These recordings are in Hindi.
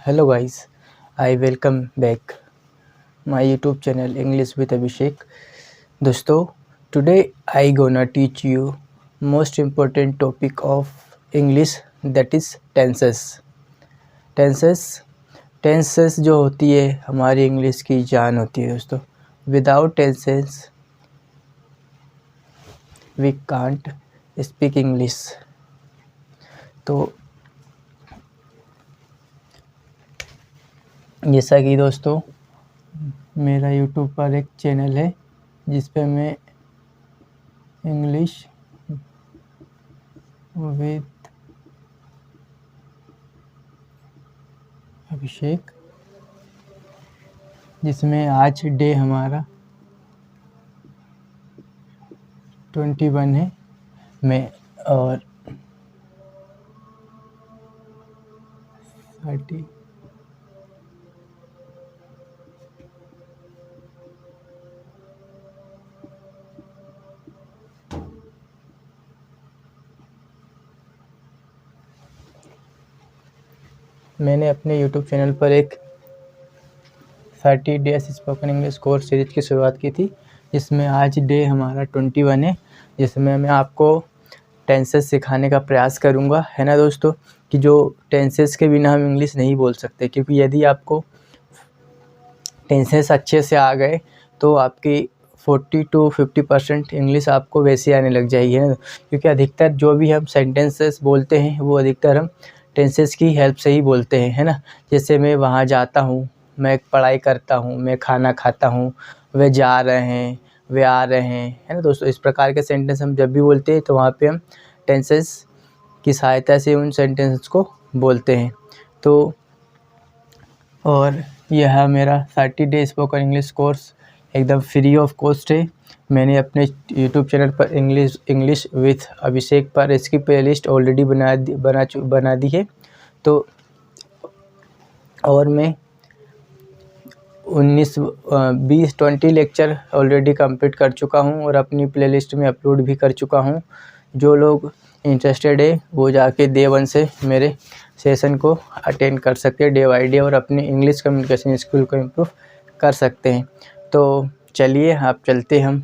Hello guys, I welcome back my YouTube channel English with Abhishek. दोस्तों, today I gonna teach you most important topic of English, that is tenses. Tenses जो होती है हमारी इंग्लिश की जान होती है दोस्तों. Without tenses we can't speak English. तो जैसा कि दोस्तों मेरा YouTube पर एक चैनल है जिस पे मैं इंग्लिश विद अभिषेक, जिसमें आज डे हमारा 21 है मैं और 30 मैंने अपने YouTube चैनल पर एक 30 days spoken English course series की शुरुआत की थी, जिसमें आज डे हमारा 21 है, जिसमें मैं आपको टेंसेस सिखाने का प्रयास करूंगा, है ना दोस्तों, कि जो टेंसेस के बिना हम इंग्लिश नहीं बोल सकते, क्योंकि यदि आपको टेंसेस अच्छे से आ गए तो आपकी 40 to 50% इंग्लिश आपको वैसे आने लग जाएगी, है ना, क्योंकि अधिकतर जो भी हम सेंटेंसेस बोलते हैं वो अधिकतर हम टेंसेस की हेल्प से ही बोलते हैं, है ना. जैसे मैं वहाँ जाता हूँ, मैं पढ़ाई करता हूँ, मैं खाना खाता हूँ, वे जा रहे हैं, वे आ रहे हैं, है ना दोस्तों. इस प्रकार के सेंटेंस हम जब भी बोलते हैं तो वहाँ पे हम टेंसेस की सहायता से उन सेंटेंसेस को बोलते हैं. तो और यह मेरा 30 डे स्पोकन इंग्लिश कोर्स एकदम फ्री ऑफ कॉस्ट है. मैंने अपने यूट्यूब चैनल पर इंग्लिश विथ अभिषेक पर इसकी प्लेलिस्ट ऑलरेडी बना दी है. तो और मैं 20 लेक्चर ऑलरेडी कंप्लीट कर चुका हूं और अपनी प्लेलिस्ट में अपलोड भी कर चुका हूं. जो लोग इंटरेस्टेड है वो जाके डे 1 से मेरे सेशन को अटेंड कर सकते हैं डे बाई डे और अपनी इंग्लिश कम्युनिकेशन स्किल को इम्प्रूव कर सकते हैं. तो चलिए आप चलते हम.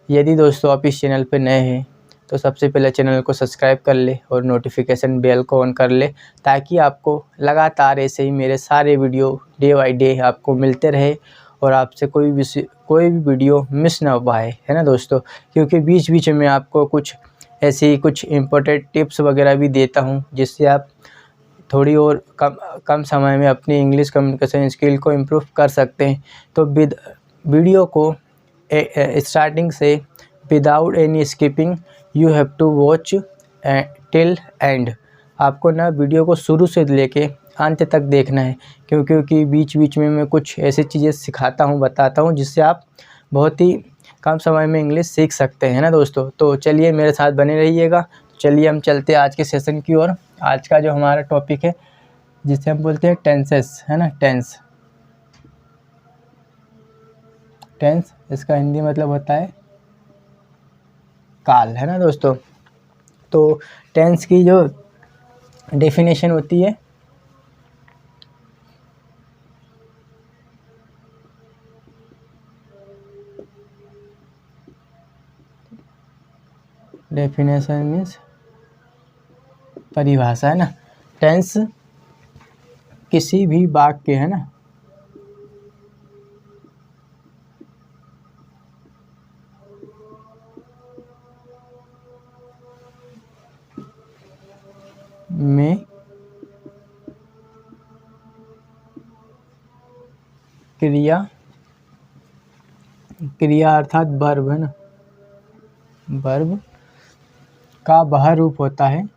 यदि दोस्तों आप इस चैनल पर नए हैं तो सबसे पहले चैनल को सब्सक्राइब कर ले और नोटिफिकेशन बेल को ऑन कर ले, ताकि आपको लगातार ऐसे ही मेरे सारे वीडियो डे बाई डे आपको मिलते रहे और आपसे कोई भी वीडियो मिस ना हो पाए, है ना दोस्तों. क्योंकि बीच बीच में आपको कुछ ऐसी कुछ इम्पोर्टेंट टिप्स वगैरह भी देता हूँ, जिससे आप थोड़ी और कम समय में अपनी इंग्लिश कम्युनिकेशन स्किल को इम्प्रूव कर सकते हैं. तो वीडियो को स्टार्टिंग से without any skipping you have to watch till end. आपको ना वीडियो को शुरू से लेके अंत तक देखना है, क्योंकि बीच बीच में मैं कुछ ऐसी चीज़ें सिखाता हूँ, बताता हूँ, जिससे आप बहुत ही कम समय में इंग्लिश सीख सकते हैं ना दोस्तों. तो चलिए मेरे साथ बने रहिएगा. चलिए हम चलते हैं आज के सेशन की ओर. आज का जो हमारा टॉपिक है जिसे हम बोलते हैं टेंसेस, है ना. टेंस इसका हिंदी मतलब होता है काल, है ना दोस्तों. तो टेंस की जो डेफिनेशन होती है, डेफिनेशन मीन्स परिभाषा, है ना. टेंस किसी भी वाक्य, है ना, में क्रिया अर्थात वर्ब, है ना, वर्ब का वह रूप होता है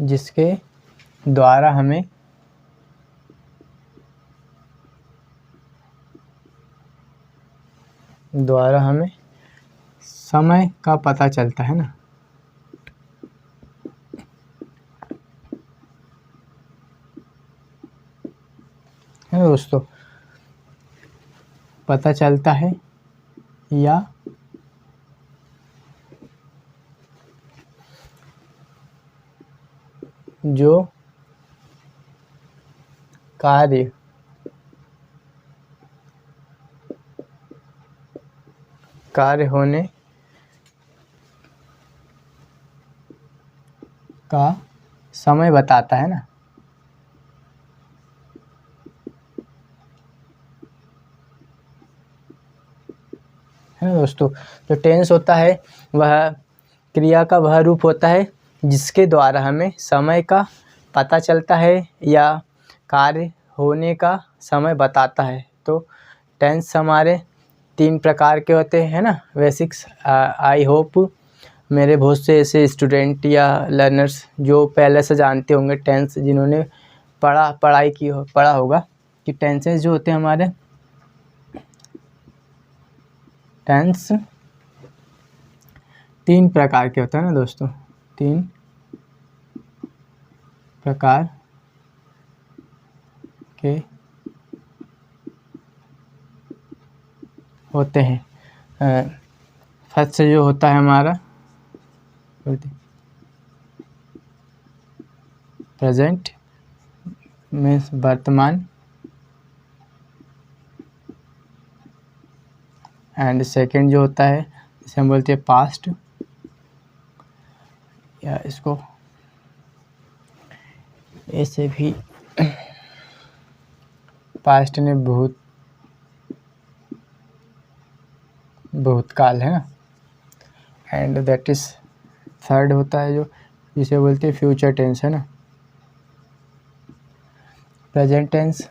जिसके द्वारा हमें समय का पता चलता है ना. है ना दोस्तों, पता चलता है या जो कार्य होने का समय बताता है ना। है ना दोस्तों, जो टेंस होता है वह क्रिया का वह रूप होता है जिसके द्वारा हमें समय का पता चलता है या कार्य होने का समय बताता है। तो टेंस हमारे 3 प्रकार के होते हैं ना बेसिक्स। आई होप मेरे बहुत से ऐसे स्टूडेंट या लर्नर्स जो पहले से जानते होंगे टेंस, जिन्होंने पढ़ा होगा कि टेंसेस जो होते हैं हमारे, टेंस 3 प्रकार के होते हैं ना दोस्तों, 3 प्रकार के होते हैं। फर्स्ट जो होता है हमारा प्रेजेंट मीन्स वर्तमान, एंड सेकंड जो होता है जिसे हम बोलते हैं पास्ट, या इसको ऐसे भी पास्ट में भूतकाल है ना। एंड दैट इज थर्ड होता है जो जिसे बोलते हैं फ्यूचर टेंस है ना। प्रेजेंट टेंस,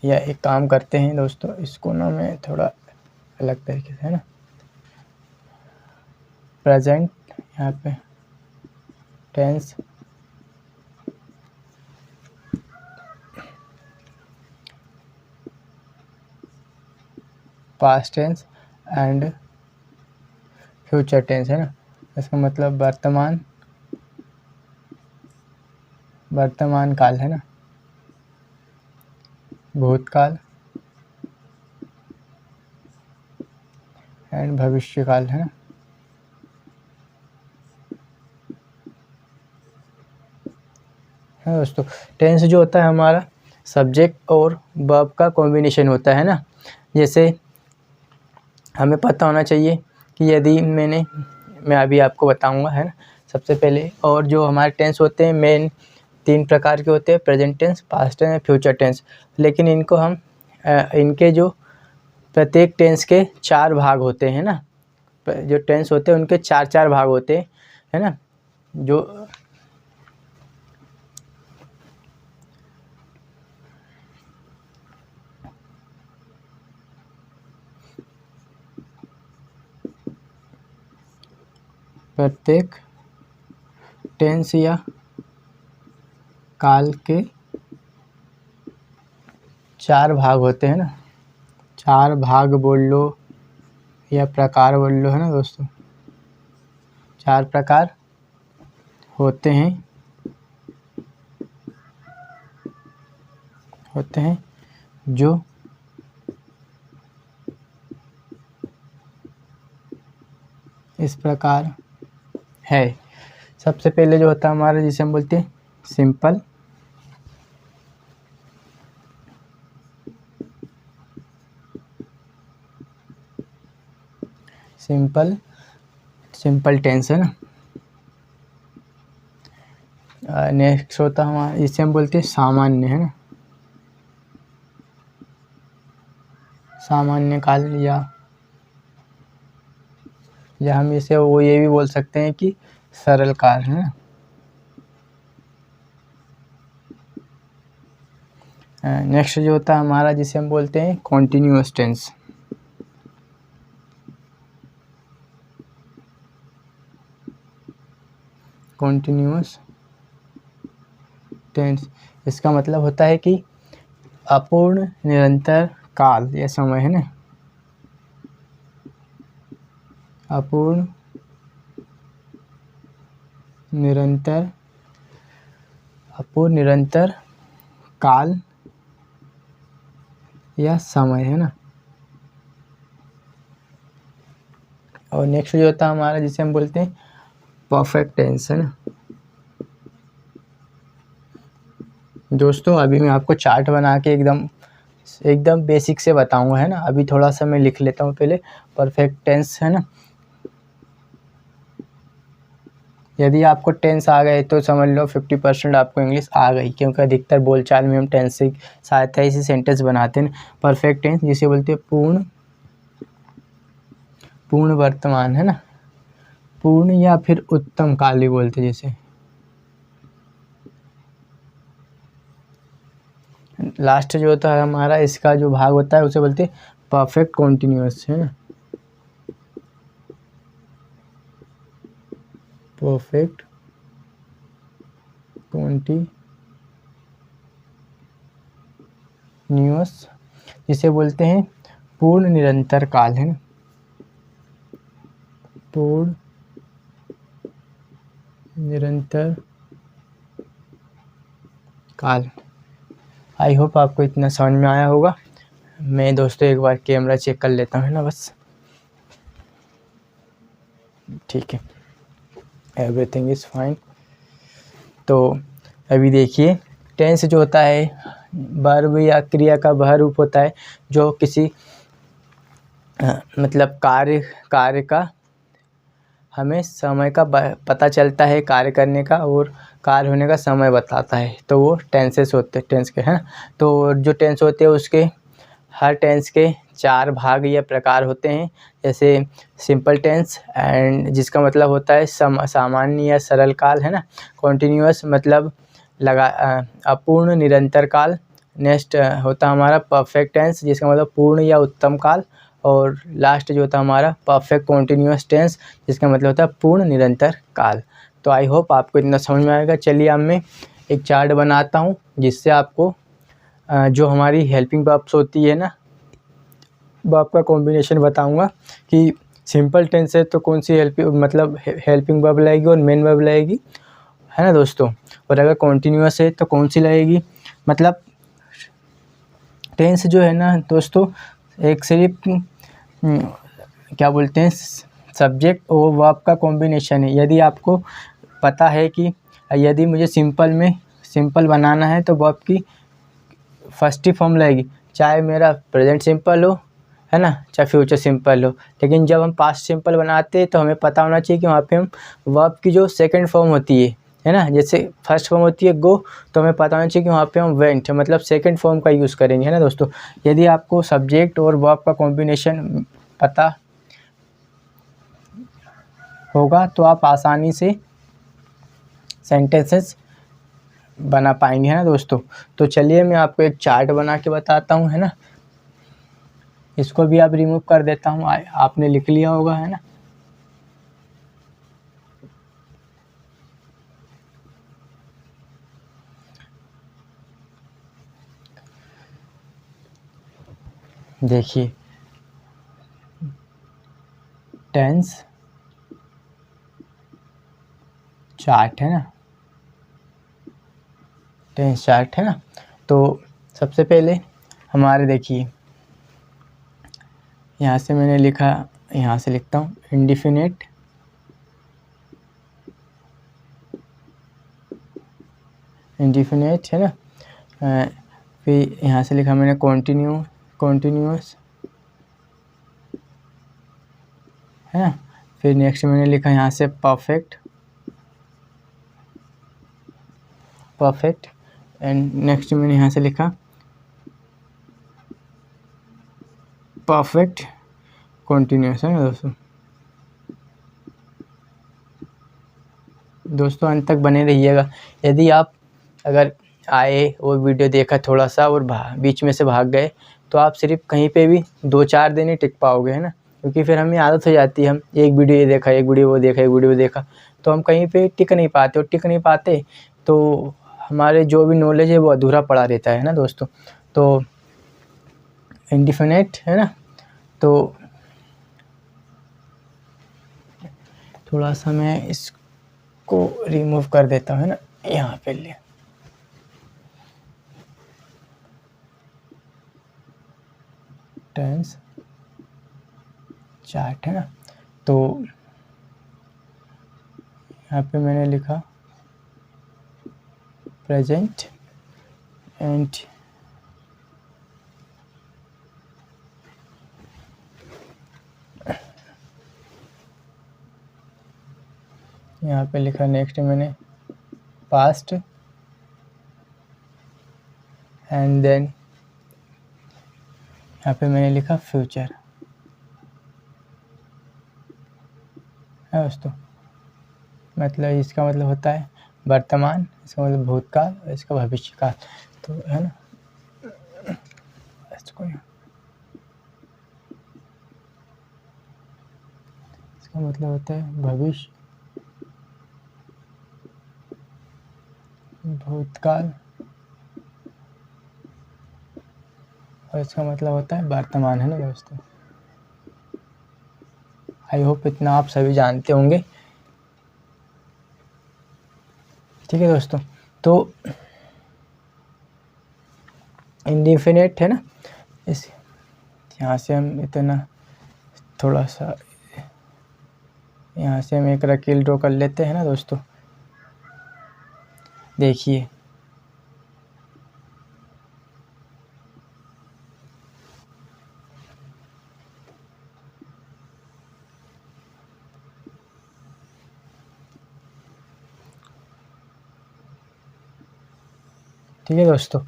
या एक काम करते हैं दोस्तों, इसको ना मैं थोड़ा अलग तरीके से, है ना, प्रेजेंट यहाँ पे tense, past tense and future tense है ना। इसका मतलब वर्तमान काल है ना, भूतकाल एंड भविष्य काल है ना। है दोस्तों, टेंस जो होता है हमारा सब्जेक्ट और वर्ब का कॉम्बिनेशन होता है ना। जैसे हमें पता होना चाहिए कि यदि मैं अभी आपको बताऊंगा, है ना, सबसे पहले। और जो हमारे टेंस होते हैं मेन 3 प्रकार के होते हैं, present tense, past tense, future tense. लेकिन इनको हम इनके जो प्रत्येक टेंस के 4 भाग होते हैं ना, जो टेंस होते हैं उनके 4 भाग होते हैं, है ना। जो प्रत्येक टेंस या काल के 4 भाग होते हैं ना। 4 भाग बोल लो या प्रकार बोल लो, है ना दोस्तों। 4 प्रकार होते हैं जो इस प्रकार है। सबसे पहले जो होता है हमारा, जिसे हम बोलते हैं सिंपल, सिंपल टेंस है ना। नेक्स्ट होता है हमारा, जिसे हम बोलते हैं सामान्य, है ना, सामान्य काल, या हम इसे ये भी बोल सकते हैं कि सरल काल, है ना। नेक्स्ट जो होता है हमारा, जिसे हम बोलते हैं कॉन्टिन्यूअस टेंस। कॉन्टिन्यूअस टेंस, इसका मतलब होता है कि अपूर्ण निरंतर काल या समय, है ना। अपूर्ण निरंतर काल या समय, है ना। और नेक्स्ट जो होता है हमारा, जिसे हम बोलते हैं परफेक्ट टेंस, है ना। दोस्तों अभी मैं आपको चार्ट बना के एकदम बेसिक से बताऊंगा, है ना। अभी थोड़ा सा मैं लिख लेता हूँ पहले परफेक्ट टेंस, है ना। यदि आपको टेंस आ गए तो समझ लो 50% आपको इंग्लिश आ गई, क्योंकि अधिकतर बोलचाल में हम टेंस से सहायता से सेंटेंस बनाते हैं। परफेक्ट टेंस जिसे बोलते हैं पूर्ण वर्तमान, है ना। पूर्ण या फिर उत्तम काल भी बोलते हैं। जैसे लास्ट जो होता है हमारा, इसका जो भाग होता है उसे बोलते हैं परफेक्ट कॉन्टिन्यूअस, है ना। परफेक्ट कॉन्टिन्यूअस जिसे बोलते हैं पूर्ण निरंतर काल, है ना। पूर्ण निरंतर काल। आई होप आपको इतना समझ में आया होगा। मैं दोस्तों एक बार कैमरा चेक कर लेता हूँ, है ना, बस। ठीक है, एवरीथिंग इज़ फाइन। तो अभी देखिए, टेंस जो होता है वर्ब या क्रिया का वह रूप होता है जो किसी मतलब कार्य का हमें समय का पता चलता है, कार्य करने का, और कार्य होने का समय बताता है। तो वो टेंसेस होते हैं, टेंस के, हैं। तो जो टेंस होते हैं उसके हर टेंस के 4 भाग या प्रकार होते हैं। जैसे सिंपल टेंस एंड जिसका मतलब होता है सामान्य या सरल काल, है ना। कॉन्टिन्यूअस मतलब अपूर्ण निरंतर काल। नेक्स्ट होता है हमारा परफेक्ट टेंस जिसका मतलब पूर्ण या उत्तम काल। और लास्ट जो होता है हमारा परफेक्ट कॉन्टिन्यूअस टेंस जिसका मतलब होता है पूर्ण निरंतर काल। तो आई होप आपको इतना समझ में आएगा। चलिए अब मैं एक चार्ट बनाता हूँ जिससे आपको जो हमारी हेल्पिंग वर्ब्स होती है ना, वर्ब का कॉम्बिनेशन बताऊंगा कि सिंपल टेंस है तो कौन सी हेल्पिंग वर्ब लगेगी और मेन वर्ब लगेगी, है ना दोस्तों। और अगर कॉन्टिन्यूअस है तो कौन सी लगेगी। मतलब टेंस जो है ना दोस्तों, एक सिर्फ क्या बोलते हैं सब्जेक्ट और वर्ब का कॉम्बिनेशन है। यदि आपको पता है कि यदि मुझे सिंपल बनाना है तो वर्ब की फर्स्ट ही फॉर्म लगेगी, चाहे मेरा प्रेजेंट सिंपल हो, है ना, चाहे फ्यूचर सिंपल हो। लेकिन जब हम पास्ट सिंपल बनाते हैं तो हमें पता होना चाहिए कि वहाँ पे हम वर्ब की जो सेकंड फॉर्म होती है ना। जैसे फर्स्ट फॉर्म होती है गो, तो हमें पता होना चाहिए कि वहाँ पे हम वेंट मतलब सेकंड फॉर्म का यूज़ करेंगे, है ना दोस्तों। यदि आपको सब्जेक्ट और वर्ब का कॉम्बिनेशन पता होगा तो आप आसानी से सेंटेंसेस बना पाएंगे, है ना दोस्तों। तो चलिए मैं आपको एक चार्ट बना के बताता हूँ, है ना। इसको भी आप रिमूव कर देता हूँ, आपने लिख लिया होगा, है ना। देखिए टेंस चार्ट, है ना, टेंस चार्ट, है ना। तो सबसे पहले हमारे देखिए यहाँ से मैंने लिखा, यहाँ से लिखता हूँ इंडिफिनिट है ना। फिर यहाँ से लिखा मैंने कॉन्टिन्यूअस, है ना। फिर नेक्स्ट मैंने लिखा यहाँ से परफेक्ट एंड नेक्स्ट मैंने यहाँ से लिखा परफेक्ट कॉन्टिन्यूअस, है ना दोस्तों अंत तक बने रहिएगा। यदि आप अगर आए और वीडियो देखा थोड़ा सा और बीच में से भाग गए तो आप सिर्फ कहीं पे भी 2-4 दिन ही टिक पाओगे, है ना। क्योंकि फिर हमें आदत हो जाती है, हम एक वीडियो ये देखा, एक वीडियो वो देखा, एक वीडियो वो देखा, तो हम कहीं पे टिक नहीं पाते, और टिक नहीं पाते तो हमारे जो भी नॉलेज है वो अधूरा पड़ा रहता है ना दोस्तों। तो इंडिफिनिट, है ना। तो थोड़ा सा मैं इसको रिमूव कर देता हूँ, है ना, यहाँ पे ले। टेंस चार्ट है ना। तो यहाँ पे मैंने लिखा प्रेजेंट एंड यहाँ पे लिखा नेक्स्ट मैंने पास्ट एंड देन यहाँ पे मैंने लिखा फ्यूचर है दोस्तों। मतलब इसका मतलब होता है वर्तमान, इसका मतलब भूतकाल और इसका भविष्यकाल। तो है ना, इसको इसका मतलब होता है भविष्य, भूतकाल और इसका मतलब होता है वर्तमान, है ना दोस्तों। आई होप इतना आप सभी जानते होंगे। ठीक है दोस्तों, तो इंडिफिनिट है ना, इस यहाँ से हम इतना थोड़ा सा यहाँ से हम एक रकील ड्रॉ कर लेते हैं ना दोस्तों। देखिए ठीक है दोस्तों,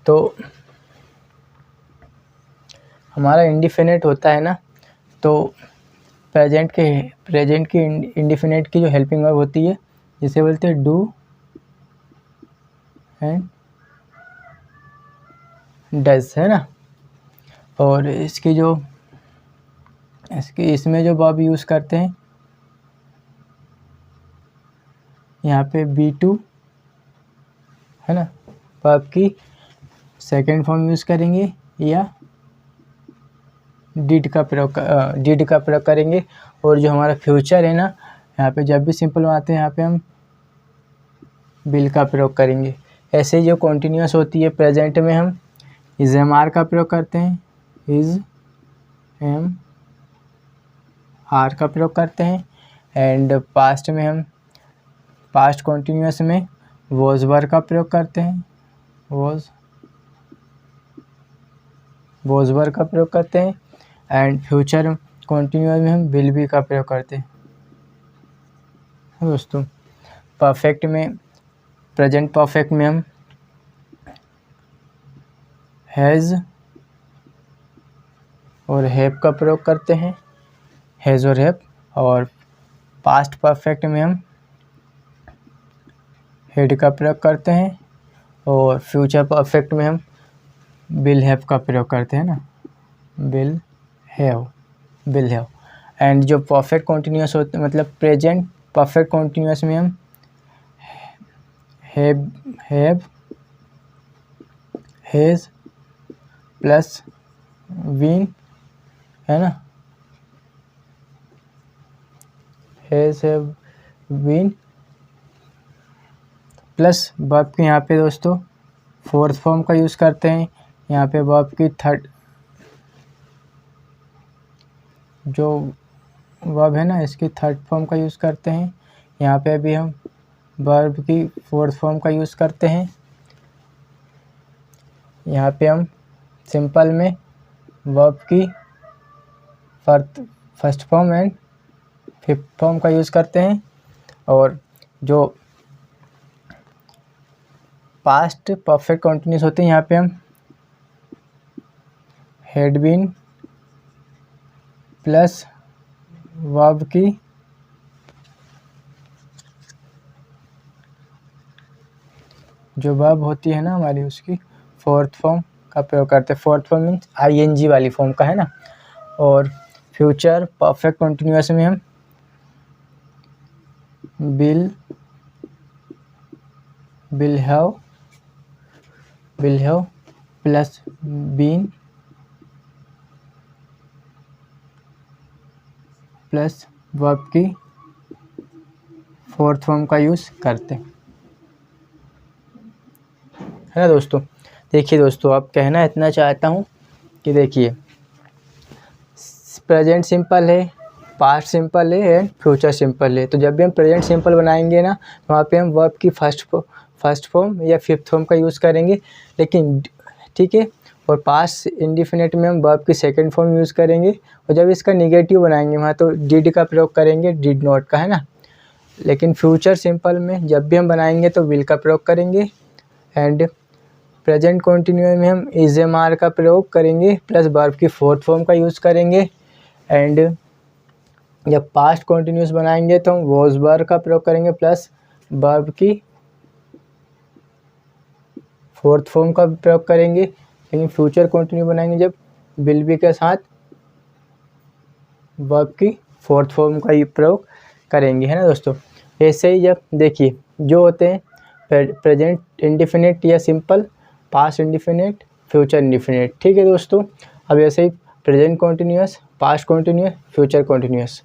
तो हमारा इंडिफिनिट होता है ना, तो प्रेजेंट की इंडिफिनिट की जो हेल्पिंग वर्ब होती है जिसे बोलते हैं डू एंड डज, है ना। और इसमें जो वर्ब यूज़ करते हैं यहाँ पे B2 है ना, वर्ब की सेकेंड फॉर्म यूज़ करेंगे या डिड का प्रयोग करेंगे। और जो हमारा फ्यूचर है ना, यहाँ पे जब भी सिंपल आते हैं यहाँ पे हम बिल का प्रयोग करेंगे। ऐसे जो कॉन्टिन्यूस होती है प्रेजेंट में हम इज एम आर का प्रयोग करते हैं, इज एम आर का प्रयोग करते हैं। एंड पास्ट में हम पास्ट कॉन्टिन्यूस में वॉज वर का प्रयोग करते हैं, वॉज वर का प्रयोग करते हैं। एंड फ्यूचर कॉन्टिन्यूस में हम विल बी का प्रयोग करते हैं दोस्तों। परफेक्ट में प्रेजेंट परफेक्ट में हम हैज़ और हैव का प्रयोग करते हैं, हैज़ और हैव। और पास्ट परफेक्ट में हम हैड का प्रयोग करते हैं। और फ्यूचर परफेक्ट में हम विल हैव का प्रयोग करते हैं ना, विल हैव। एंड जो परफेक्ट कॉन्टिन्यूस होते हैं मतलब प्रेजेंट परफेक्ट कॉन्टिन्यूस में हम हैव हैज़ प्लस बीन, है ना, has have been plus verb के यहाँ पे दोस्तों फोर्थ फॉर्म का यूज़ करते हैं। यहाँ पे वर्ब की थर्ड जो वर्ब है ना इसकी थर्ड फॉर्म का यूज़ करते हैं। यहाँ पे भी हम वर्ब की फोर्थ फॉर्म का यूज़ करते हैं। यहाँ पे हम सिंपल में वर्ब की first form and fifth form का यूज़ करते हैं। और जो पास्ट परफेक्ट कंटिन्यूस होते हैं यहाँ पे हम हैड बीन प्लस वर्ब की जो वर्ब होती है ना हमारी उसकी फोर्थ फॉर्म का प्रयोग करते हैं। फोर्थ फॉर्म मीन्स ING वाली फॉर्म का, है ना। और फ्यूचर परफेक्ट कंटिन्यूअस में हम will have plus been plus verb की फोर्थ फॉर्म का यूज़ करते हैं, है ना दोस्तों। देखिए दोस्तों, अब कहना इतना चाहता हूँ कि देखिए प्रेजेंट सिंपल है, पास्ट सिंपल है एंड फ्यूचर सिंपल है। तो जब भी हम प्रेजेंट सिंपल बनाएंगे ना, तो वहाँ पे हम वर्ब की फर्स्ट फॉर्म या फिफ्थ फॉर्म का यूज़ करेंगे, लेकिन ठीक है। और पास्ट इंडिफिनिट में हम वर्ब की सेकंड फॉर्म यूज़ करेंगे। और जब इसका निगेटिव बनाएंगे वहाँ तो डिड का प्रयोग करेंगे, डिड नॉट का, है ना। लेकिन फ्यूचर सिंपल में जब भी हम बनाएंगे तो विल का प्रयोग करेंगे। एंड प्रेजेंट कंटिन्यूअस में हम इज एम आर का प्रयोग करेंगे प्लस वर्ब की फोर्थ फॉर्म का यूज़ करेंगे। एंड जब पास्ट कंटिन्यूअस बनाएंगे तो हम वॉज वर का प्रयोग करेंगे प्लस वर्ब की फोर्थ फॉर्म का प्रयोग करेंगे। लेकिन फ्यूचर कंटिन्यू बनाएंगे जब विल बी के साथ वर्ब की फोर्थ फॉर्म का ही प्रयोग करेंगे, है ना दोस्तों। ऐसे ही जब देखिए जो होते हैं प्रेजेंट इंडिफिनिट या simple, past indefinite, future indefinite, ठीक है दोस्तों। अब ऐसे ही present continuous, past continuous, future continuous,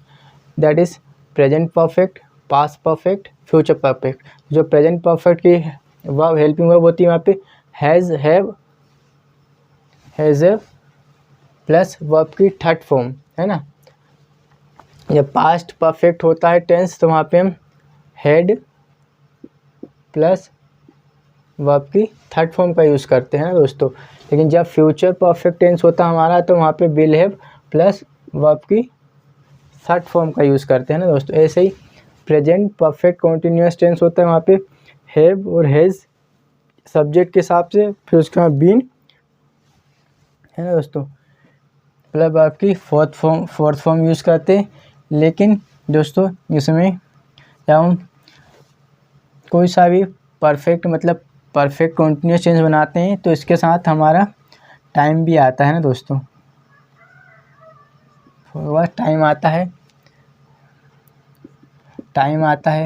that is present perfect, past perfect, future perfect. जो प्रेजेंट परफेक्ट की वर्ब हेल्पिंग वर्ब होती है वहाँ पे has, have, has plus verb की थर्ड फॉर्म, है ना। जब पास्ट परफेक्ट होता है टेंस तो वहाँ पे हम हैड प्लस वर्ब की थर्ड फॉर्म का यूज़ करते हैं ना दोस्तों। लेकिन जब फ्यूचर परफेक्ट टेंस होता है हमारा तो वहाँ पे विल हैव प्लस वर्ब की थर्ड फॉर्म का यूज़ करते हैं ना दोस्तों। ऐसे ही प्रेजेंट परफेक्ट कॉन्टिन्यूअस टेंस होता है वहाँ पे हैव और हैज़ सब्जेक्ट के हिसाब से, फिर उसके बाद बीन, है ना दोस्तों, प्लस वर्ब की फोर्थ फॉर्म यूज़ करते हैं। लेकिन दोस्तों इसमें जब हम कोई सा भी परफेक्ट मतलब परफेक्ट कंटिन्यूअस टेंस बनाते हैं तो इसके साथ हमारा टाइम भी आता है ना दोस्तों। वह टाइम आता है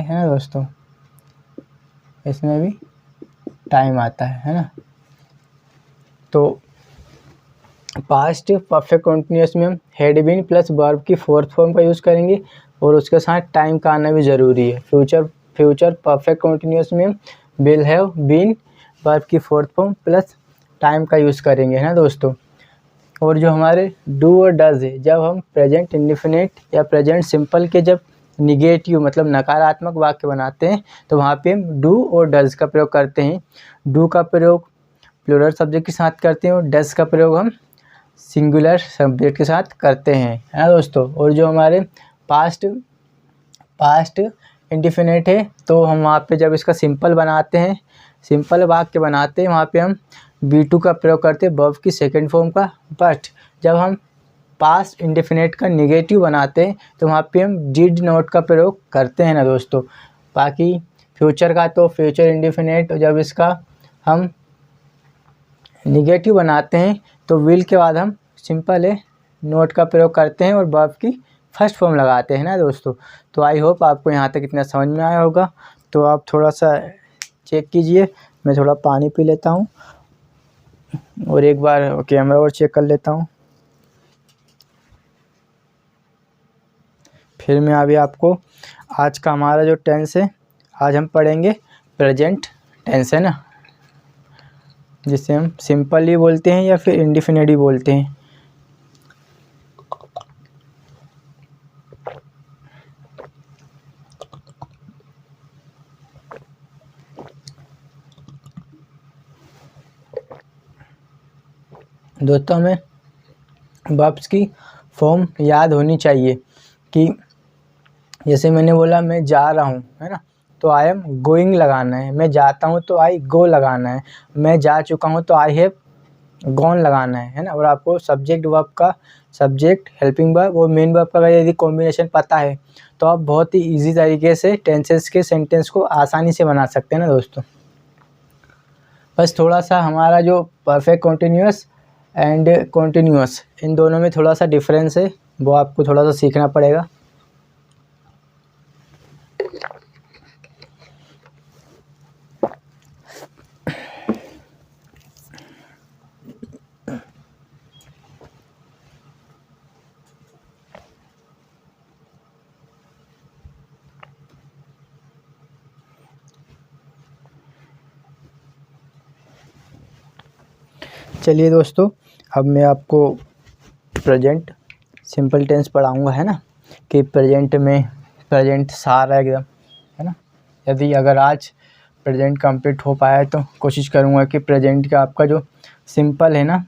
ना दोस्तों, इसमें भी टाइम आता है ना। तो पास्ट परफेक्ट कंटिन्यूअस में हम हैड बीन प्लस वर्ब की फोर्थ फॉर्म का यूज़ करेंगे और उसके साथ टाइम का आना भी ज़रूरी है। फ्यूचर परफेक्ट कंटिन्यूअस में विल हैव बीन वर्ब की फोर्थ फॉर्म प्लस टाइम का यूज़ करेंगे, है ना दोस्तों। और जो हमारे डू और डज है, जब हम प्रेजेंट इंडिफिनिट या प्रेजेंट सिंपल के जब निगेटिव मतलब नकारात्मक वाक्य बनाते हैं तो वहाँ पे हम डू और डज का प्रयोग करते हैं। डू का प्रयोग प्लूरल सब्जेक्ट के साथ करते हैं और डज का प्रयोग हम सिंगुलर सब्जेक्ट के साथ करते हैं, है ना दोस्तों। और जो हमारे पास्ट इंडिफिनिट है तो हम वहाँ पे जब इसका सिंपल बनाते हैं, सिंपल वाक्य बनाते हैं, वहाँ पे हम V2 का प्रयोग करते हैं वर्ब की सेकंड फॉर्म का। बट जब हम पास्ट इंडिफिनिट का निगेटिव बनाते हैं तो वहाँ पे हम डिड नॉट का प्रयोग करते हैं ना दोस्तों। बाकी फ्यूचर का तो फ्यूचर इंडिफिनिट जब इसका हम निगेटिव बनाते हैं तो विल के बाद हम सिंपल है नोट का प्रयोग करते हैं और वर्ब की फर्स्ट फॉर्म लगाते हैं ना दोस्तों। तो आई होप आपको यहाँ तक इतना समझ में आया होगा। तो आप थोड़ा सा चेक कीजिए, मैं थोड़ा पानी पी लेता हूँ और एक बार कैमरा और चेक कर लेता हूँ, फिर मैं अभी आपको आज का हमारा जो टेंस है, आज हम पढ़ेंगे प्रेजेंट टेंस, है ना, जिसे हम सिंपल ही बोलते हैं या फिर इंडिफिनिट ही बोलते हैं। दोस्तों हमें वर्ब्स की फॉर्म याद होनी चाहिए कि जैसे मैंने बोला मैं जा रहा हूँ, है ना, तो आई एम गोइंग लगाना है। मैं जाता हूँ तो आई गो लगाना है। मैं जा चुका हूँ तो आई हैव गॉन लगाना है ना। और आपको सब्जेक्ट वर्ब का, सब्जेक्ट हेल्पिंग वर्ब और मेन वर्ब का यदि कॉम्बिनेशन पता है तो आप बहुत ही इजी तरीके से टेंसेस के सेंटेंस को आसानी से बना सकते हैं ना दोस्तों। बस थोड़ा सा हमारा जो परफेक्ट कंटिन्यूअस एंड कंटिन्यूअस इन दोनों में थोड़ा सा डिफरेंस है, वो आपको थोड़ा सा सीखना पड़ेगा। चलिए दोस्तों, अब मैं आपको प्रेजेंट सिंपल टेंस पढ़ाऊँगा, है ना, कि प्रेजेंट में प्रेजेंट सारा एकदम, है ना। यदि अगर आज प्रेजेंट कंप्लीट हो पाया है तो कोशिश करूँगा कि प्रेजेंट का आपका जो सिंपल है ना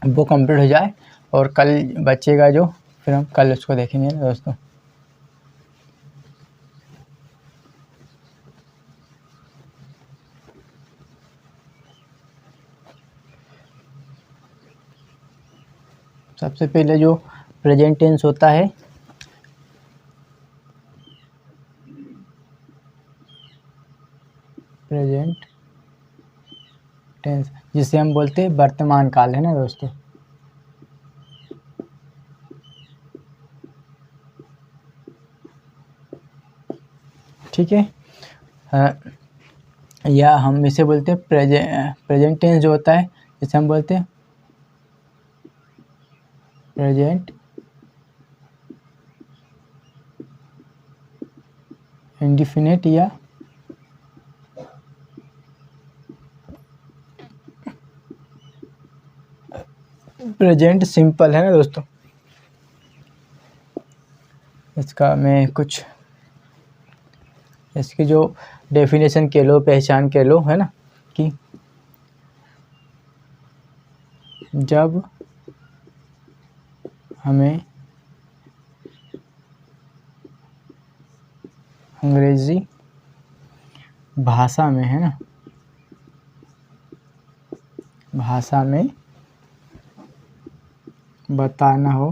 वो कंप्लीट हो जाए, और कल बचेगा जो फिर हम कल उसको देखेंगे ना दोस्तों। सबसे पहले जो प्रेजेंट टेंस होता है, प्रेजेंट टेंस जिसे हम बोलते हैं वर्तमान काल, है ना दोस्तों। ठीक है, या हम इसे बोलते हैं प्रेजेंट टेंस जो होता है जिसे हम बोलते हैं प्रेजेंट इंडिफिनिट या प्रेजेंट सिंपल, है ना दोस्तों। इसका मैं कुछ इसकी जो डेफिनेशन कह लो, पहचान कह लो, है ना, कि जब हमें अंग्रेजी भाषा में, है ना, भाषा में बताना हो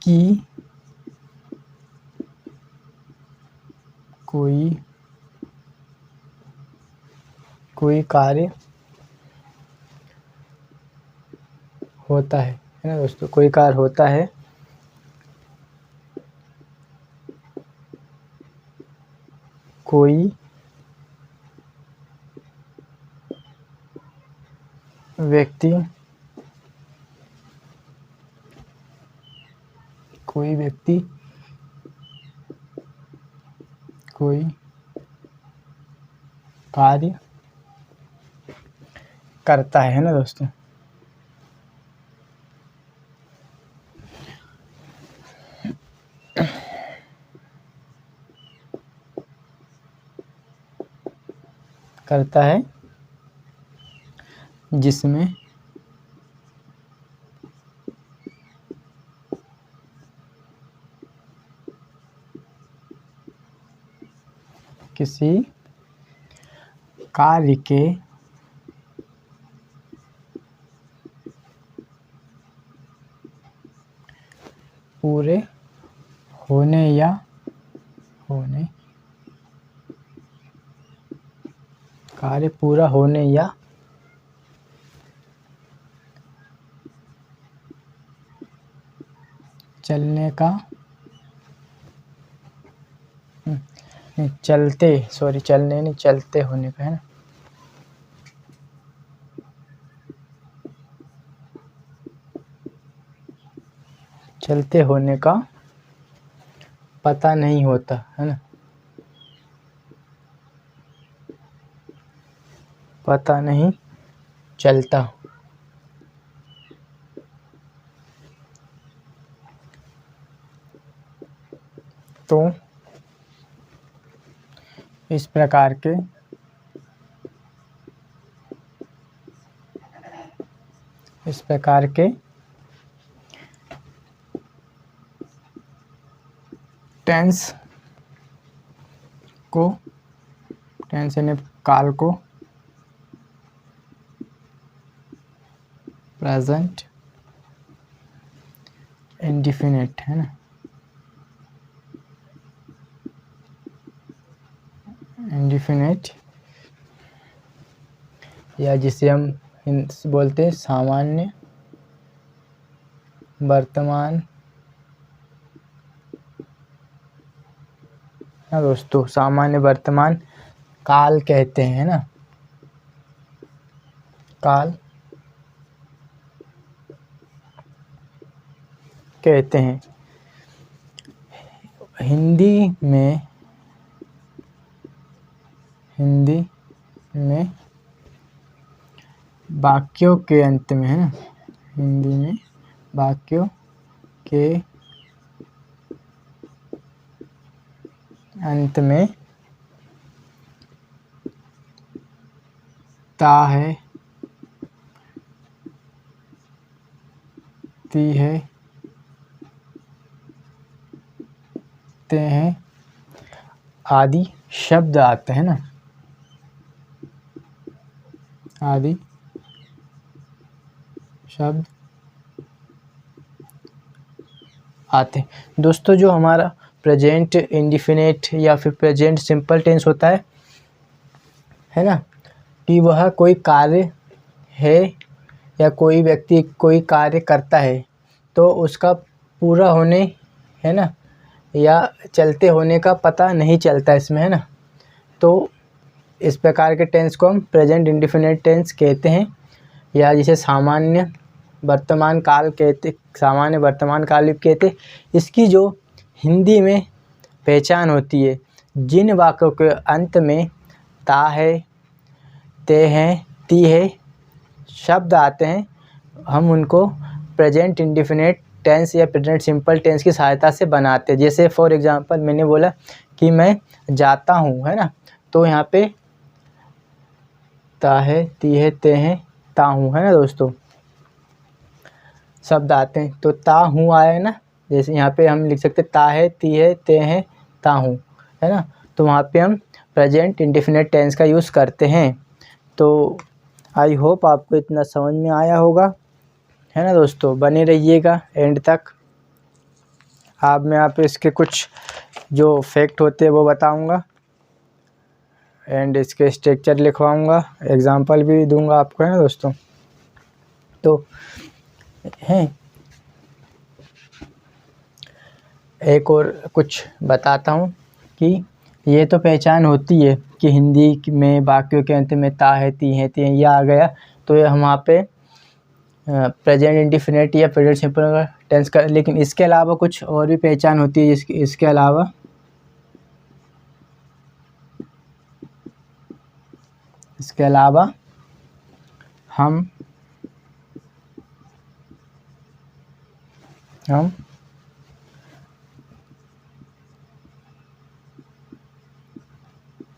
कि कोई कार्य होता है ना दोस्तों, कोई कार्य होता है, कोई व्यक्ति कोई कार्य करता है ना दोस्तों। करता है जिसमें किसी कार्य के पूरे होने कार्य पूरा होने या चलने का चलते होने का, है ना, चलते होने का पता नहीं होता, है ना, पता नहीं चलता। तो इस प्रकार के टेंस यानी काल को प्रेजेंट इंडिफिनिट, है ना, इंडिफिनिट, या जिसे हम बोलते हैं सामान्य वर्तमान, ना दोस्तों, सामान्य वर्तमान काल कहते हैं, है ना, काल कहते हैं। हिंदी में वाक्यों के अंत में, है ना, हिंदी में वाक्यों के अंत में ता है, ती है, ते हैं आदि शब्द आते हैं ना, आदि शब्द आते हैं। दोस्तों जो हमारा प्रेजेंट इंडिफिनिट या फिर प्रेजेंट सिंपल टेंस होता है ना, कि वह कोई कार्य है या कोई व्यक्ति कोई कार्य करता है तो उसका पूरा होने, है ना, या चलते होने का पता नहीं चलता इसमें, है ना। तो इस प्रकार के टेंस को हम प्रेजेंट इंडिफिनिट टेंस कहते हैं, या जिसे सामान्य वर्तमान काल कहते, सामान्य वर्तमान काल भी कहते। इसकी जो हिंदी में पहचान होती है, जिन वाक्यों के अंत में ता है, ते हैं, ती है शब्द आते हैं, हम उनको प्रेजेंट इंडिफिनिट टेंस या प्रेजेंट सिंपल टेंस की सहायता से बनाते हैं। जैसे फॉर एग्जांपल मैंने बोला कि मैं जाता हूँ, है ना, तो यहाँ पे ता है, ती है, ते हैं, ता हूँ, है ना दोस्तों, शब्द आते हैं। तो ता हूँ आया है ना, जैसे यहाँ पे हम लिख सकते ता है, ती है, ते हैं, ता हूँ, है ना। तो वहाँ पे हम प्रेजेंट इंडिफिनिट टेंस का यूज़ करते हैं। तो आई होप आपको इतना समझ में आया होगा, है ना दोस्तों। बने रहिएगा एंड तक। मैं आप इसके कुछ जो फैक्ट होते हैं वो बताऊंगा एंड इसके स्ट्रक्चर लिखवाऊंगा, एग्जांपल भी दूंगा आपको, है ना दोस्तों। तो हैं एक और कुछ बताता हूँ कि ये तो पहचान होती है कि हिंदी में वाक्यों के अंत में ता है, ती है, ते हैं, यह आ गया तो ये हम वहाँ पे प्रेजेंट इंडिफिनिट या प्रेजेंट सिंपल टेंस का। लेकिन इसके अलावा कुछ और भी पहचान होती है, इसके अलावा हम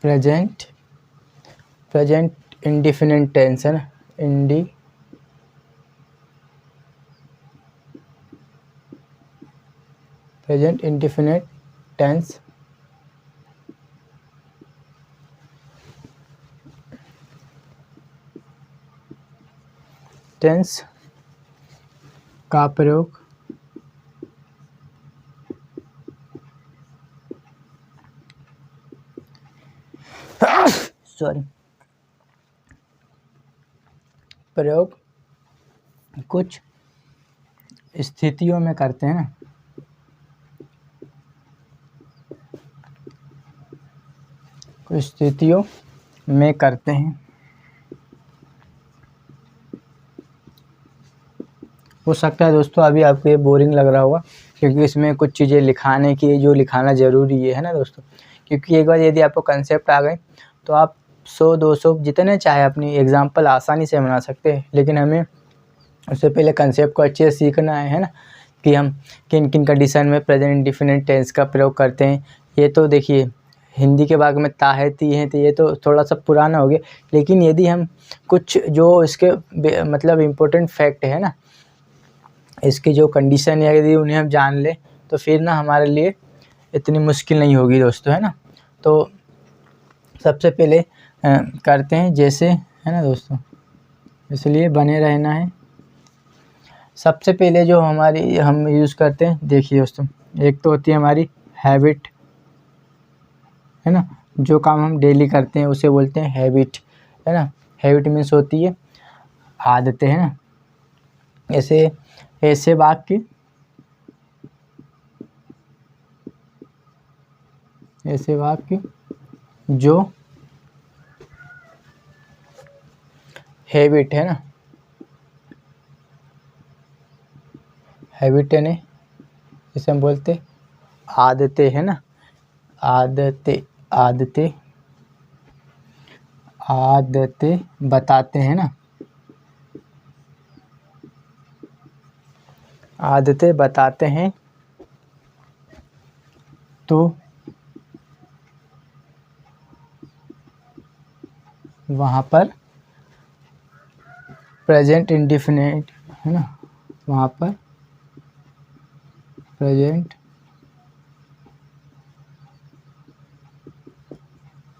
प्रेजेंट इंडिफिनिट टेंस, है ना, प्रेजेंट इंडिफिनिट टेंस का प्रयोग कुछ स्थितियों में करते हैं ना, कुछ स्थितियों में करते हैं। हो सकता है दोस्तों अभी आपको ये बोरिंग लग रहा होगा, क्योंकि इसमें कुछ चीज़ें लिखाने की जो लिखाना ज़रूरी है ना दोस्तों। क्योंकि एक बार यदि आपको कंसेप्ट आ गए तो आप 100-200 जितने चाहे अपनी एग्जांपल आसानी से बना सकते हैं। लेकिन हमें उससे पहले कंसेप्ट को अच्छे से सीखना है ना, कि हम किन किन कंडीशन में प्रेजेंट इंडिफिनिट टेंस का प्रयोग करते हैं। ये तो देखिए हिंदी के भाग में ता है, ती है, तो ये तो थोड़ा सा पुराना हो गया। लेकिन यदि हम कुछ जो इसके मतलब इम्पोर्टेंट फैक्ट है ना, इसकी जो कंडीशन है, यदि उन्हें हम जान लें तो फिर ना हमारे लिए इतनी मुश्किल नहीं होगी दोस्तों, है ना। तो सबसे पहले करते हैं जैसे, है ना दोस्तों, इसलिए बने रहना है। सबसे पहले जो हमारी हम यूज़ करते हैं, देखिए दोस्तों, एक तो होती है हमारी हैबिट, है ना, जो काम हम डेली करते हैं उसे बोलते हैं हैबिट, है ना। हैबिट मीन्स होती है आदतें, है ना। ऐसे वाक्य जो हैबिट, है ना, हैबिट यानी इसे हम बोलते आदतें, है ना, आदतें बताते हैं ना, आदतें बताते हैं तो वहाँ पर प्रेजेंट इंडिफिनिट है ना, वहाँ पर प्रेजेंट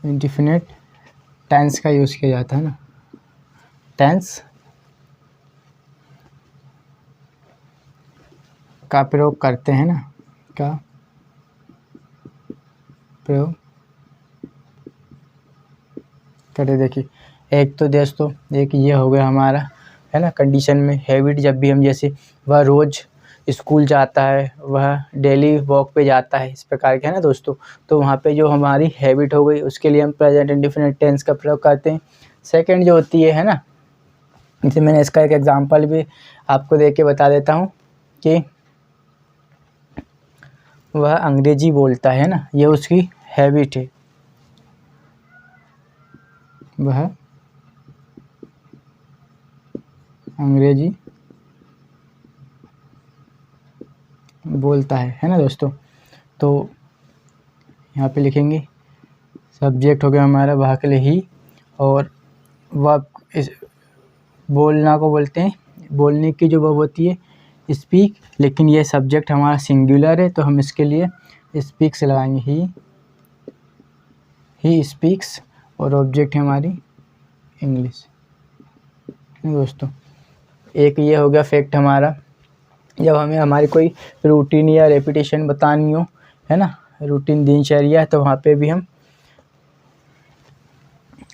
इंडिफिनिट टेंस का यूज़ किया जाता है ना, टेंस का प्रयोग करते हैं ना, का प्रयोग करे। देखिए एक तो दोस्तों एक ये हो गया हमारा है ना, कंडीशन में हैबिट, जब भी हम जैसे वह रोज़ स्कूल जाता है, वह डेली वॉक पे जाता है, इस प्रकार के है ना दोस्तों, तो वहाँ पे जो हमारी हैबिट हो गई उसके लिए हम प्रेजेंट इंडेफिनिट टेंस का प्रयोग करते हैं। सेकंड जो होती है ना, जैसे मैंने इसका एक एग्जांपल भी आपको दे के बता देता हूँ कि वह अंग्रेजी बोलता है ना, ये उसकी हैबिट है, वह अंग्रेजी बोलता है ना दोस्तों। तो यहाँ पे लिखेंगे सब्जेक्ट हो गया हमारा वह के लिए ही, और वह इस बोलना को बोलते हैं, बोलने की जो वर्ब होती है स्पीक, लेकिन ये सब्जेक्ट हमारा सिंगुलर है तो हम इसके लिए स्पीक्स लगाएंगे, ही स्पीक्स, और ऑब्जेक्ट है हमारी इंग्लिश दोस्तों। एक ये हो गया फैक्ट हमारा, जब हमें हमारी कोई रूटीन या रेपिटेशन बतानी हो है ना, रूटीन दिनचर्या, तो वहाँ पे भी हम,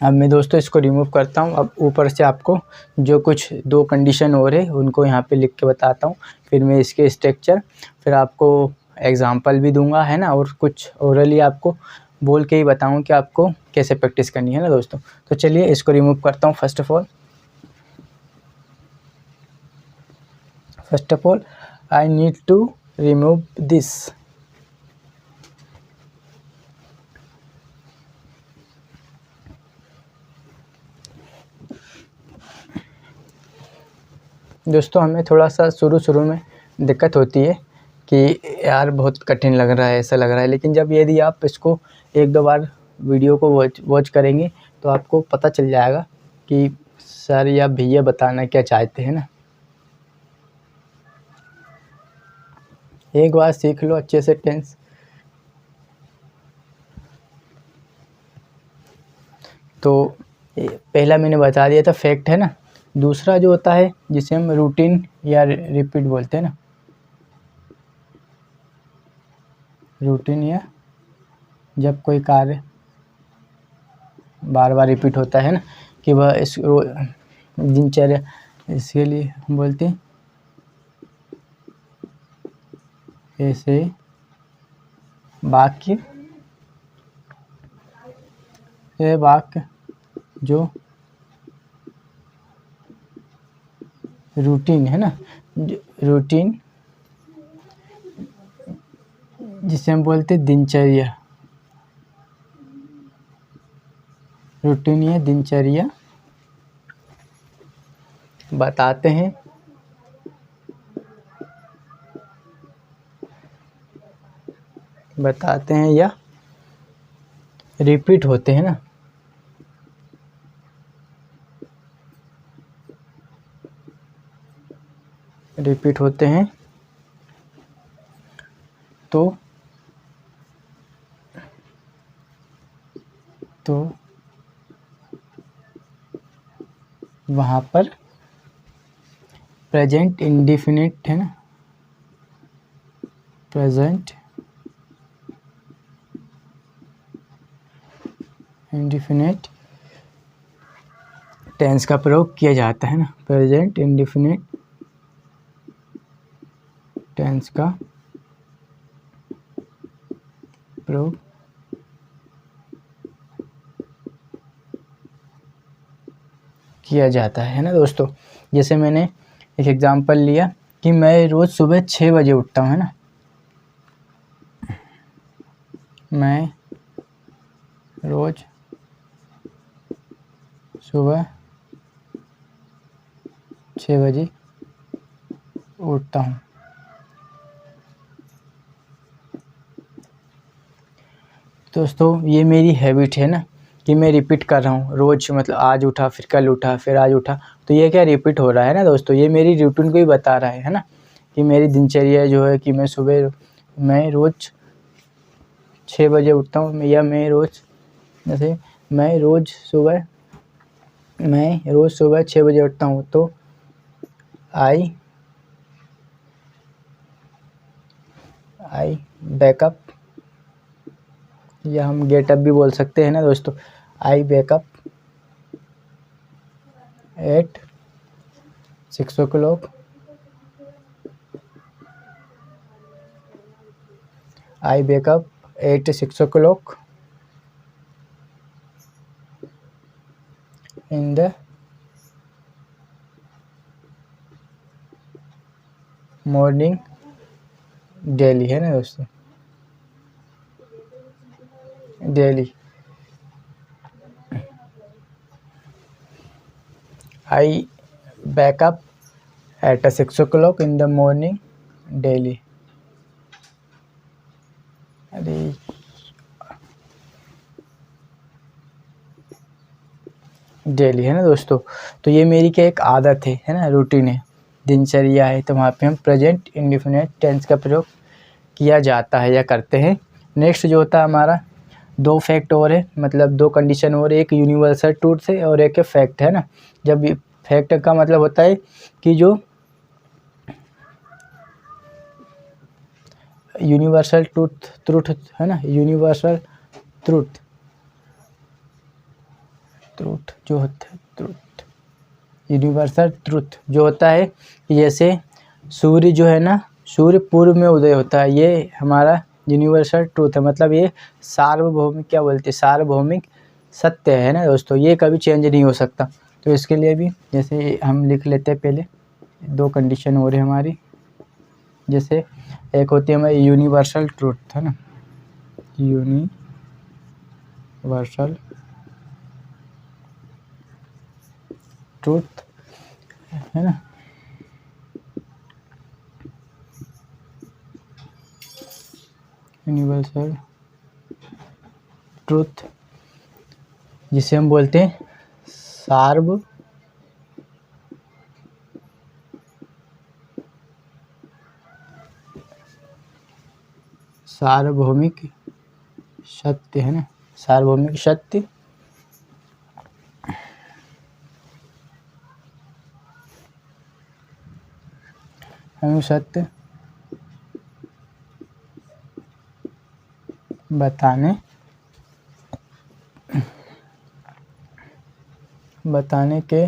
अब मैं दोस्तों इसको रिमूव करता हूँ। अब ऊपर से आपको जो कुछ दो कंडीशन और है उनको यहाँ पे लिख के बताता हूँ, फिर मैं इसके स्ट्रक्चर, फिर आपको एग्जांपल भी दूंगा है ना, और कुछ ओरली आपको बोल के ही बताऊँ कि आपको कैसे प्रैक्टिस करनी है ना दोस्तों। तो चलिए इसको रिमूव करता हूँ। First of all I need to remove this. दोस्तों हमें थोड़ा सा शुरू में दिक्कत होती है कि यार बहुत कठिन लग रहा है, ऐसा लग रहा है, लेकिन जब यदि आप इसको एक दो बार वीडियो को वॉच करेंगे तो आपको पता चल जाएगा कि सर या भैया बताना क्या चाहते हैं ना। एक बार सीख लो अच्छे से टेंस। तो पहला मैंने बता दिया था फैक्ट है ना, दूसरा जो होता है जिसे हम रूटीन या रिपीट बोलते हैं ना, रूटीन या जब कोई कार्य बार बार रिपीट होता है ना, कि वह इस दिनचर्या, इसके लिए हम बोलते हैं ऐसे वाक्य, ये वाक्य जो रूटीन है ना, रूटीन जिसे हम बोलते हैं दिनचर्या, रूटीन या दिनचर्या बताते हैं या रिपीट होते हैं ना, रिपीट होते हैं तो वहाँ पर प्रेजेंट इंडिफिनिट है ना, प्रेजेंट इंडिफिनिट टेंस का प्रयोग किया जाता है ना, प्रेजेंट इंडिफिनिट टेंस का प्रयोग किया जाता है ना दोस्तों। जैसे मैंने एक एग्जांपल लिया कि मैं रोज़ सुबह 6 बजे उठता हूँ है ना, मैं रोज़ सुबह 6 बजे उठता हूँ दोस्तों ये मेरी हैबिट है ना कि मैं रिपीट कर रहा हूँ रोज़, मतलब आज उठा फिर कल उठा फिर आज उठा, तो ये क्या रिपीट हो रहा है ना दोस्तों, ये मेरी रूटीन को ही बता रहा है ना कि मेरी दिनचर्या जो है कि मैं रोज़ 6 बजे उठता हूँ, या मैं रोज़ सुबह 6 बजे उठता हूँ। तो आई बैकअप, या हम गेटअप भी बोल सकते हैं ना दोस्तों। आई backup eight 6 o'clock, I wake up at 6 o'clock in the morning daily, है ना दोस्तों, daily. I wake up at 6 o'clock in the morning daily. अरे डेली, है ना दोस्तों। तो ये मेरी क्या एक आदत है ना, रूटीन है, दिनचर्या है। तो वहाँ पे हम प्रेजेंट इंडेफिनिट टेंस का प्रयोग किया जाता है या करते हैं। नेक्स्ट जो होता है हमारा, 2 फैक्ट और है, मतलब 2 कंडीशन और, एक यूनिवर्सल ट्रूथ है और एक फैक्ट, है ना। जब फैक्ट का मतलब होता है कि जो यूनिवर्सल ट्रूथ है ना, यूनिवर्सल ट्रूथ जो होता है, यूनिवर्सल ट्रूथ जो होता है कि जैसे सूर्य जो है ना, सूर्य पूर्व में उदय होता है, ये हमारा यूनिवर्सल ट्रूथ है। मतलब ये सार्वभौमिक, क्या बोलते हैं, सार्वभौमिक सत्य है ना दोस्तों, ये कभी चेंज नहीं हो सकता। तो इसके लिए भी जैसे हम लिख लेते हैं, पहले 2 कंडीशन हो रही है हमारी। जैसे एक होती है हमारी यूनिवर्सल ट्रूथ, है ना, यूनिवर्सल ट्रूथ, है ना, यूनिवर्सल ट्रूथ, जिसे हम बोलते हैं सार्वभौमिक सत्य, है ना, सार्वभौमिक सत्य। हम सत्य बताने के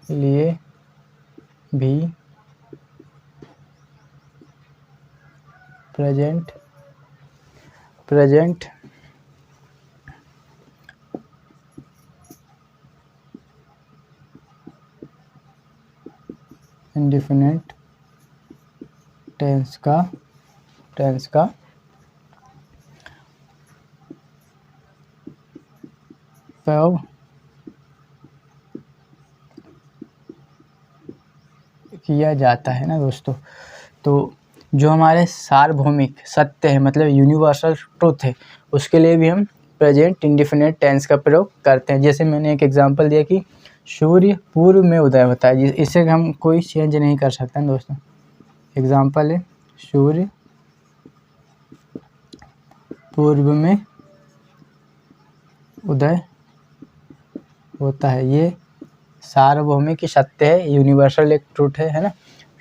लिए भी प्रेजेंट इंडेफिनिट टेंस का प्रयोग किया जाता है ना दोस्तों। तो जो हमारे सार्वभौमिक सत्य है, मतलब यूनिवर्सल ट्रूथ है, उसके लिए भी हम प्रेजेंट इंडेफिनिट टेंस का प्रयोग करते हैं। जैसे मैंने एक एग्जांपल दिया कि सूर्य पूर्व में उदय होता है, इसे हम कोई चेंज नहीं कर सकते दोस्तों। एग्जांपल है सूर्य पूर्व में उदय होता है, ये सार्वभौमिक सत्य है, यूनिवर्सल एक ट्रूथ है ना,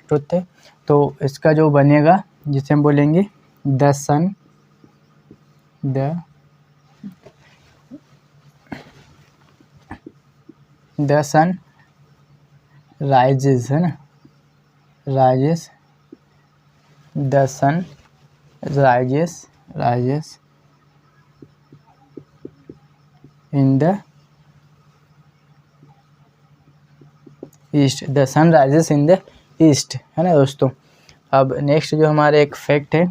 ट्रूथ है। तो इसका जो बनेगा, जिसे हम बोलेंगे द सन राइजेस, है ना, rises, the sun rises in the east, the sun rises in the east, है ना दोस्तों। अब नेक्स्ट जो हमारे एक फैक्ट है,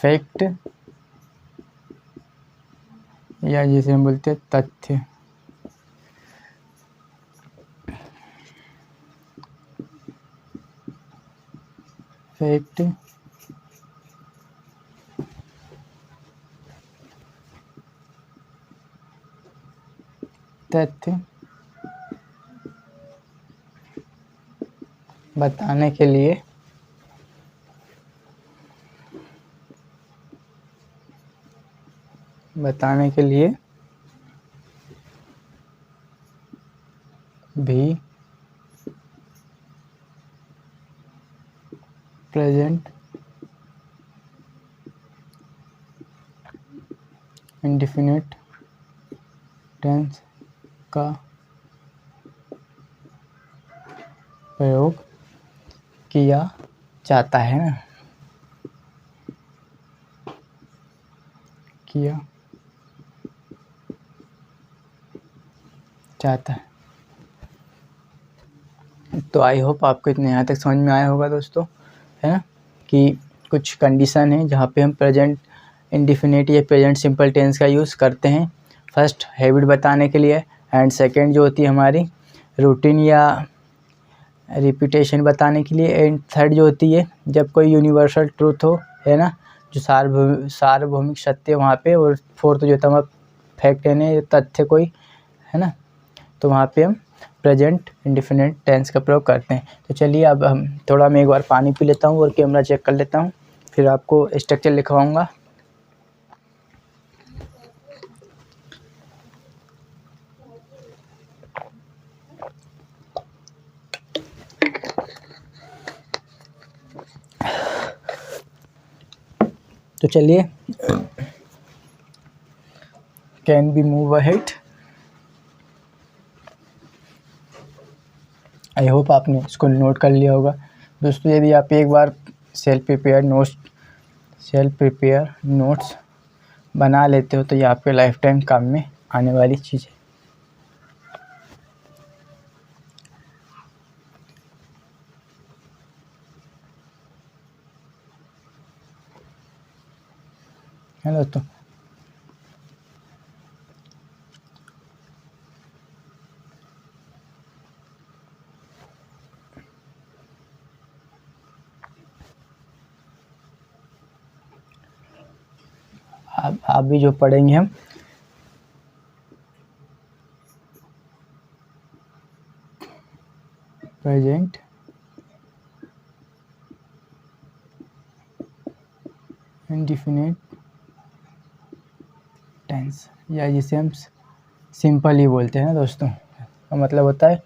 फैक्ट या जिसे हम बोलते हैं तथ्य, फैक्ट तथ्य बताने के लिए भी प्रेजेंट इंडेफिनिट टेंस का प्रयोग किया जाता है ना, किया जाता है। तो आई होप आपको इतने यहाँ तक समझ में आया होगा दोस्तों, है ना, कि कुछ कंडीशन है जहाँ पे हम प्रेजेंट इंडेफिनिट या प्रेजेंट सिंपल टेंस का यूज़ करते हैं। फर्स्ट हैबिट बताने के लिए, एंड सेकंड जो होती है हमारी रूटीन या रिपीटेशन बताने के लिए, एंड थर्ड जो होती है जब कोई यूनिवर्सल ट्रूथ हो, है ना, जो सार्वभौमिक सत्य वहाँ पे, और फोर्थ जो होता है फैक्ट है तथ्य कोई, है ना, तो वहाँ पे हम प्रेजेंट इंडेफिनिट टेंस का प्रयोग करते हैं। तो चलिए अब मैं एक बार पानी पी लेता हूँ और कैमरा चेक कर लेता हूँ, फिर आपको स्ट्रक्चर लिखवाऊँगा। तो चलिए can be move ahead. I hope आपने इसको नोट कर लिया होगा दोस्तों। यदि आप एक बार सेल्फ प्रिपेयर नोट्स बना लेते हो तो ये आपके लाइफ टाइम काम में आने वाली चीज़ है दोस्तों। आप भी जो पढ़ेंगे हम प्रेजेंट इंडेफिनिट टेंस, या जिसे हम सिंपल ही बोलते हैं ना दोस्तों, का मतलब होता है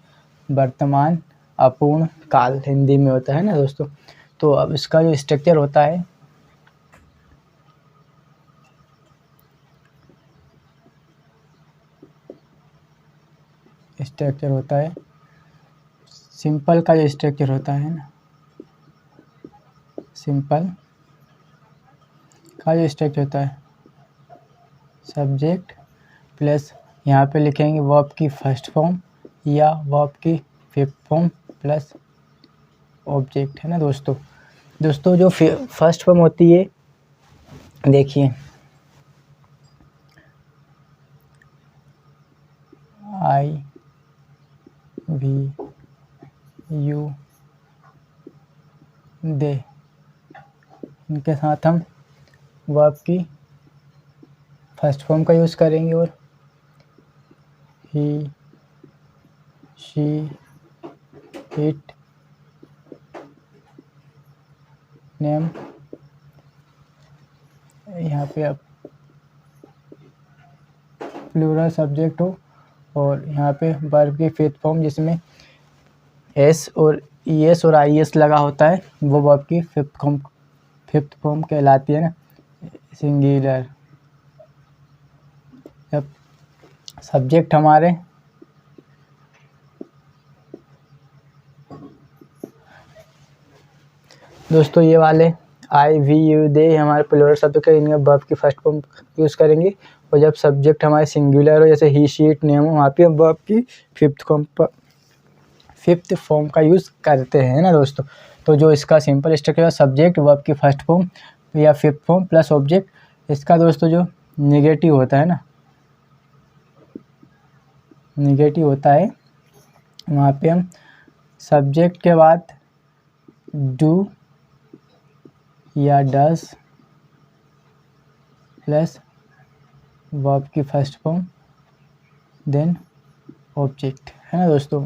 वर्तमान अपूर्ण काल, हिंदी में होता है ना दोस्तों। तो अब इसका जो स्ट्रक्चर होता है, सिंपल का जो स्ट्रक्चर होता है ना, सिंपल का जो स्ट्रक्चर होता है सब्जेक्ट प्लस यहाँ पे लिखेंगे वर्ब की फर्स्ट फॉर्म या वर्ब की फिफ्थ फॉर्म प्लस ऑब्जेक्ट, है ना दोस्तों। जो फर्स्ट फॉर्म होती है, देखिए आई वी यू दे, इनके साथ हम वर्ब की फर्स्ट फॉर्म का यूज़ करेंगे, और ही शी इट नेम, यहाँ पे आप प्लूरल सब्जेक्ट हो, और यहाँ पे वर्ब की फिफ्थ फॉर्म जिसमें एस और ई एस और आई एस लगा होता है, वो वर्ब की फिफ्थ फॉर्म कहलाती है ना, सिंगुलर। जब सब्जेक्ट हमारे दोस्तों ये वाले आई वी यू दे हमारे प्लूरल शब्द के, इनके वर्ब की फर्स्ट फॉर्म यूज़ करेंगे, और जब सब्जेक्ट हमारे सिंगुलर हो जैसे ही शी इट नेम हो, वहाँ पे हम वर्ब की फिफ्थ फॉर्म का यूज़ करते हैं ना दोस्तों। तो जो इसका सिंपल स्ट्रक्चर है, सब्जेक्ट वर्ब की फर्स्ट फॉर्म या फिफ्थ फॉर्म प्लस ऑब्जेक्ट, इसका दोस्तों जो नेगेटिव होता है ना, नेगेटिव होता है, वहाँ पे हम सब्जेक्ट के बाद डू या डस प्लस वर्ब की फर्स्ट फॉर्म देन ऑब्जेक्ट, है ना दोस्तों।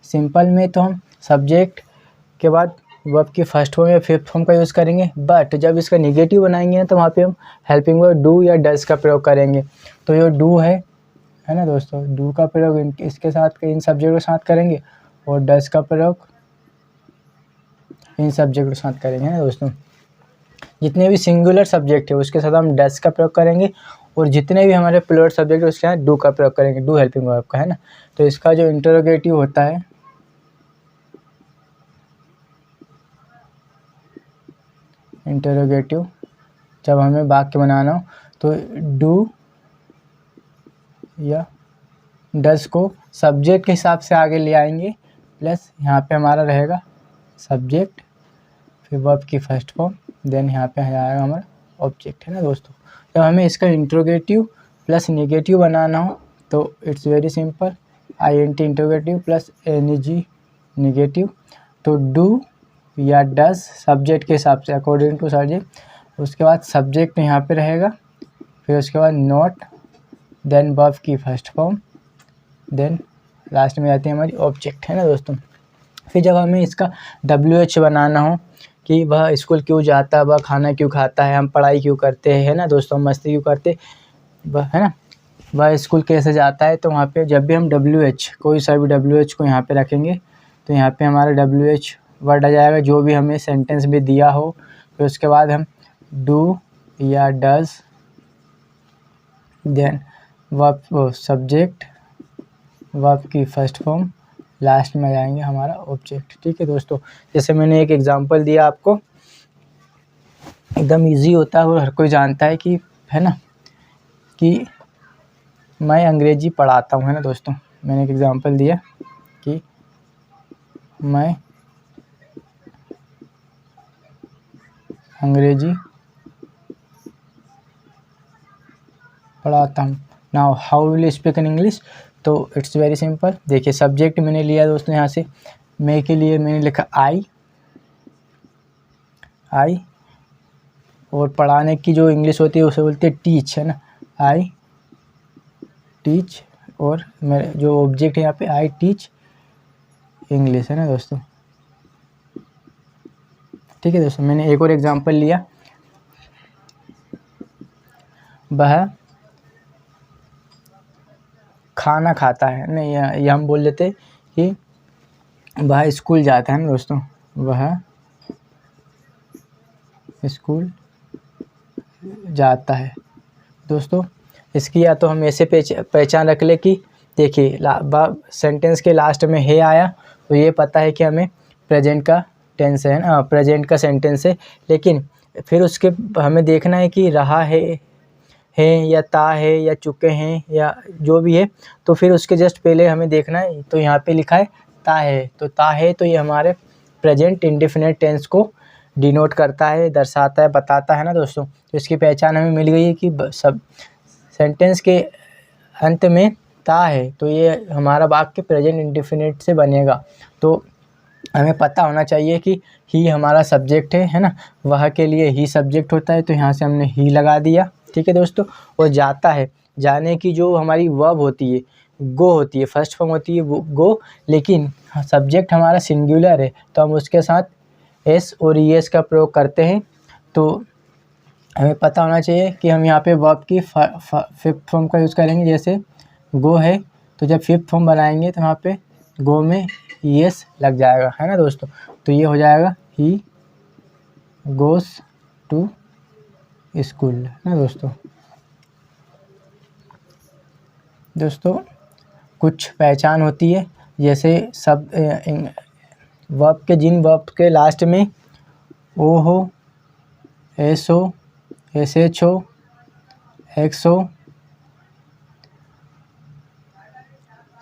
सिंपल में तो हम सब्जेक्ट के बाद वर्ब की फर्स्ट फॉर्म या फिफ्थ फॉर्म का यूज़ करेंगे, बट जब इसका निगेटिव बनाएंगे ना तो वहाँ पे हम हेल्पिंग वर्ब डू या डज का प्रयोग करेंगे। तो ये डू है ना दोस्तों, डू का प्रयोग इसके साथ इन सब्जेक्ट के साथ करेंगे और डज का प्रयोग इन सब्जेक्ट के साथ करेंगे, है ना दोस्तों। जितने भी सिंगुलर सब्जेक्ट है उसके साथ हम डज का प्रयोग करेंगे और जितने भी हमारे प्लूरल सब्जेक्ट है उसके साथ डू का प्रयोग करेंगे, डू हेल्पिंग वर्ब का, है ना। तो इसका जो इंटरोगेटिव होता है, इंटरोगेटिव जब हमें वाक्य बनाना हो तो डू या डज को सब्जेक्ट के हिसाब से आगे ले आएंगे, प्लस यहाँ पे हमारा रहेगा सब्जेक्ट, फिर वर्ब की फर्स्ट फॉर्म, देन यहाँ पे आएगा हमारा ऑब्जेक्ट, है ना दोस्तों। जब हमें इसका इंट्रोगेटिव प्लस नेगेटिव बनाना हो तो it's very simple, INT interrogative plus NG negative. तो डू या डज सब्जेक्ट के हिसाब से अकॉर्डिंग टू सब्जेक्ट, उसके बाद सब्जेक्ट यहाँ पे रहेगा, फिर उसके बाद नॉट, देन वर्ब की फर्स्ट फॉर्म, देन लास्ट में आती है हमारी ऑब्जेक्ट, है ना दोस्तों। फिर जब हमें इसका WH बनाना हो कि वह स्कूल क्यों जाता है, वह खाना क्यों खाता है, हम पढ़ाई क्यों करते हैं, है ना दोस्तों, हम मस्ती क्यों करते, वह, है ना, वह स्कूल कैसे जाता है, तो वहाँ पे जब भी हम WH कोई सा भी WH को यहाँ पे रखेंगे तो यहाँ पे हमारा WH वर्ड आ जाएगा जो भी हमें सेंटेंस में दिया हो। फिर उसके बाद हम डू या does, then verb subject, verb की फर्स्ट फॉर्म, लास्ट में आ जाएंगे हमारा ऑब्जेक्ट, ठीक है दोस्तों। जैसे मैंने एक एग्जांपल दिया आपको, एकदम इजी होता है और हर कोई जानता है कि, है ना, कि मैं अंग्रेजी पढ़ाता हूँ, है ना दोस्तों। मैंने एक एग्जांपल दिया कि मैं अंग्रेजी पढ़ाता हूँ। Now how will speak in English, तो इट्स वेरी सिंपल। देखिए सब्जेक्ट मैंने लिया दोस्तों, यहाँ से मैं के लिए मैंने लिखा आई, और पढ़ाने की जो इंग्लिश होती है उसे बोलते हैं टीच, है ना, आई टीच, और मेरे जो ऑब्जेक्ट है यहाँ पे आई टीच इंग्लिश, है ना दोस्तों, ठीक है दोस्तों। मैंने एक और एग्जांपल लिया, वह खाना खाता है, नहीं ये हम बोल लेते कि वह स्कूल जाता है ना दोस्तों, वह स्कूल जाता है दोस्तों। इसकी या तो हम ऐसे पहचान रख ले कि देखिए सेंटेंस के लास्ट में है आया तो ये पता है कि हमें प्रेजेंट का टेंस है ना, प्रेजेंट का सेंटेंस है। लेकिन फिर उसके हमें देखना है कि रहा है या ता है या चुके हैं या जो भी है, तो फिर उसके जस्ट पहले हमें देखना है। तो यहाँ पे लिखा है ता है, तो ता है तो ये हमारे प्रेजेंट इंडेफिनिट टेंस को डिनोट करता है, दर्शाता है, बताता है ना दोस्तों। तो इसकी पहचान हमें मिल गई है कि सब सेंटेंस के अंत में ता है तो ये हमारा वाक्य प्रेजेंट इंडेफिनिट से बनेगा। तो हमें पता होना चाहिए कि ही हमारा सब्जेक्ट है ना, वह के लिए ही सब्जेक्ट होता है, तो यहाँ से हमने ही लगा दिया, ठीक है दोस्तों। और जाता है, जाने की जो हमारी वर्ब होती है गो होती है, फर्स्ट फॉर्म होती है वो गो, लेकिन सब्जेक्ट हमारा सिंगुलर है तो हम उसके साथ एस और ईएस का प्रयोग करते हैं। तो हमें पता होना चाहिए कि हम यहाँ पे वर्ब की फिफ्थ फॉर्म का यूज़ करेंगे। जैसे गो है तो जब फिफ्थ फॉर्म बनाएंगे तो वहाँ पे गो में ईएस लग जाएगा, है ना दोस्तों। तो ये हो जाएगा ही गोस टू स्कूल, है ना दोस्तों। दोस्तों कुछ पहचान होती है, जैसे सब वर्ब के जिन वर्ब के लास्ट में ओ हो, एस हो, SH हो, एक्स हो,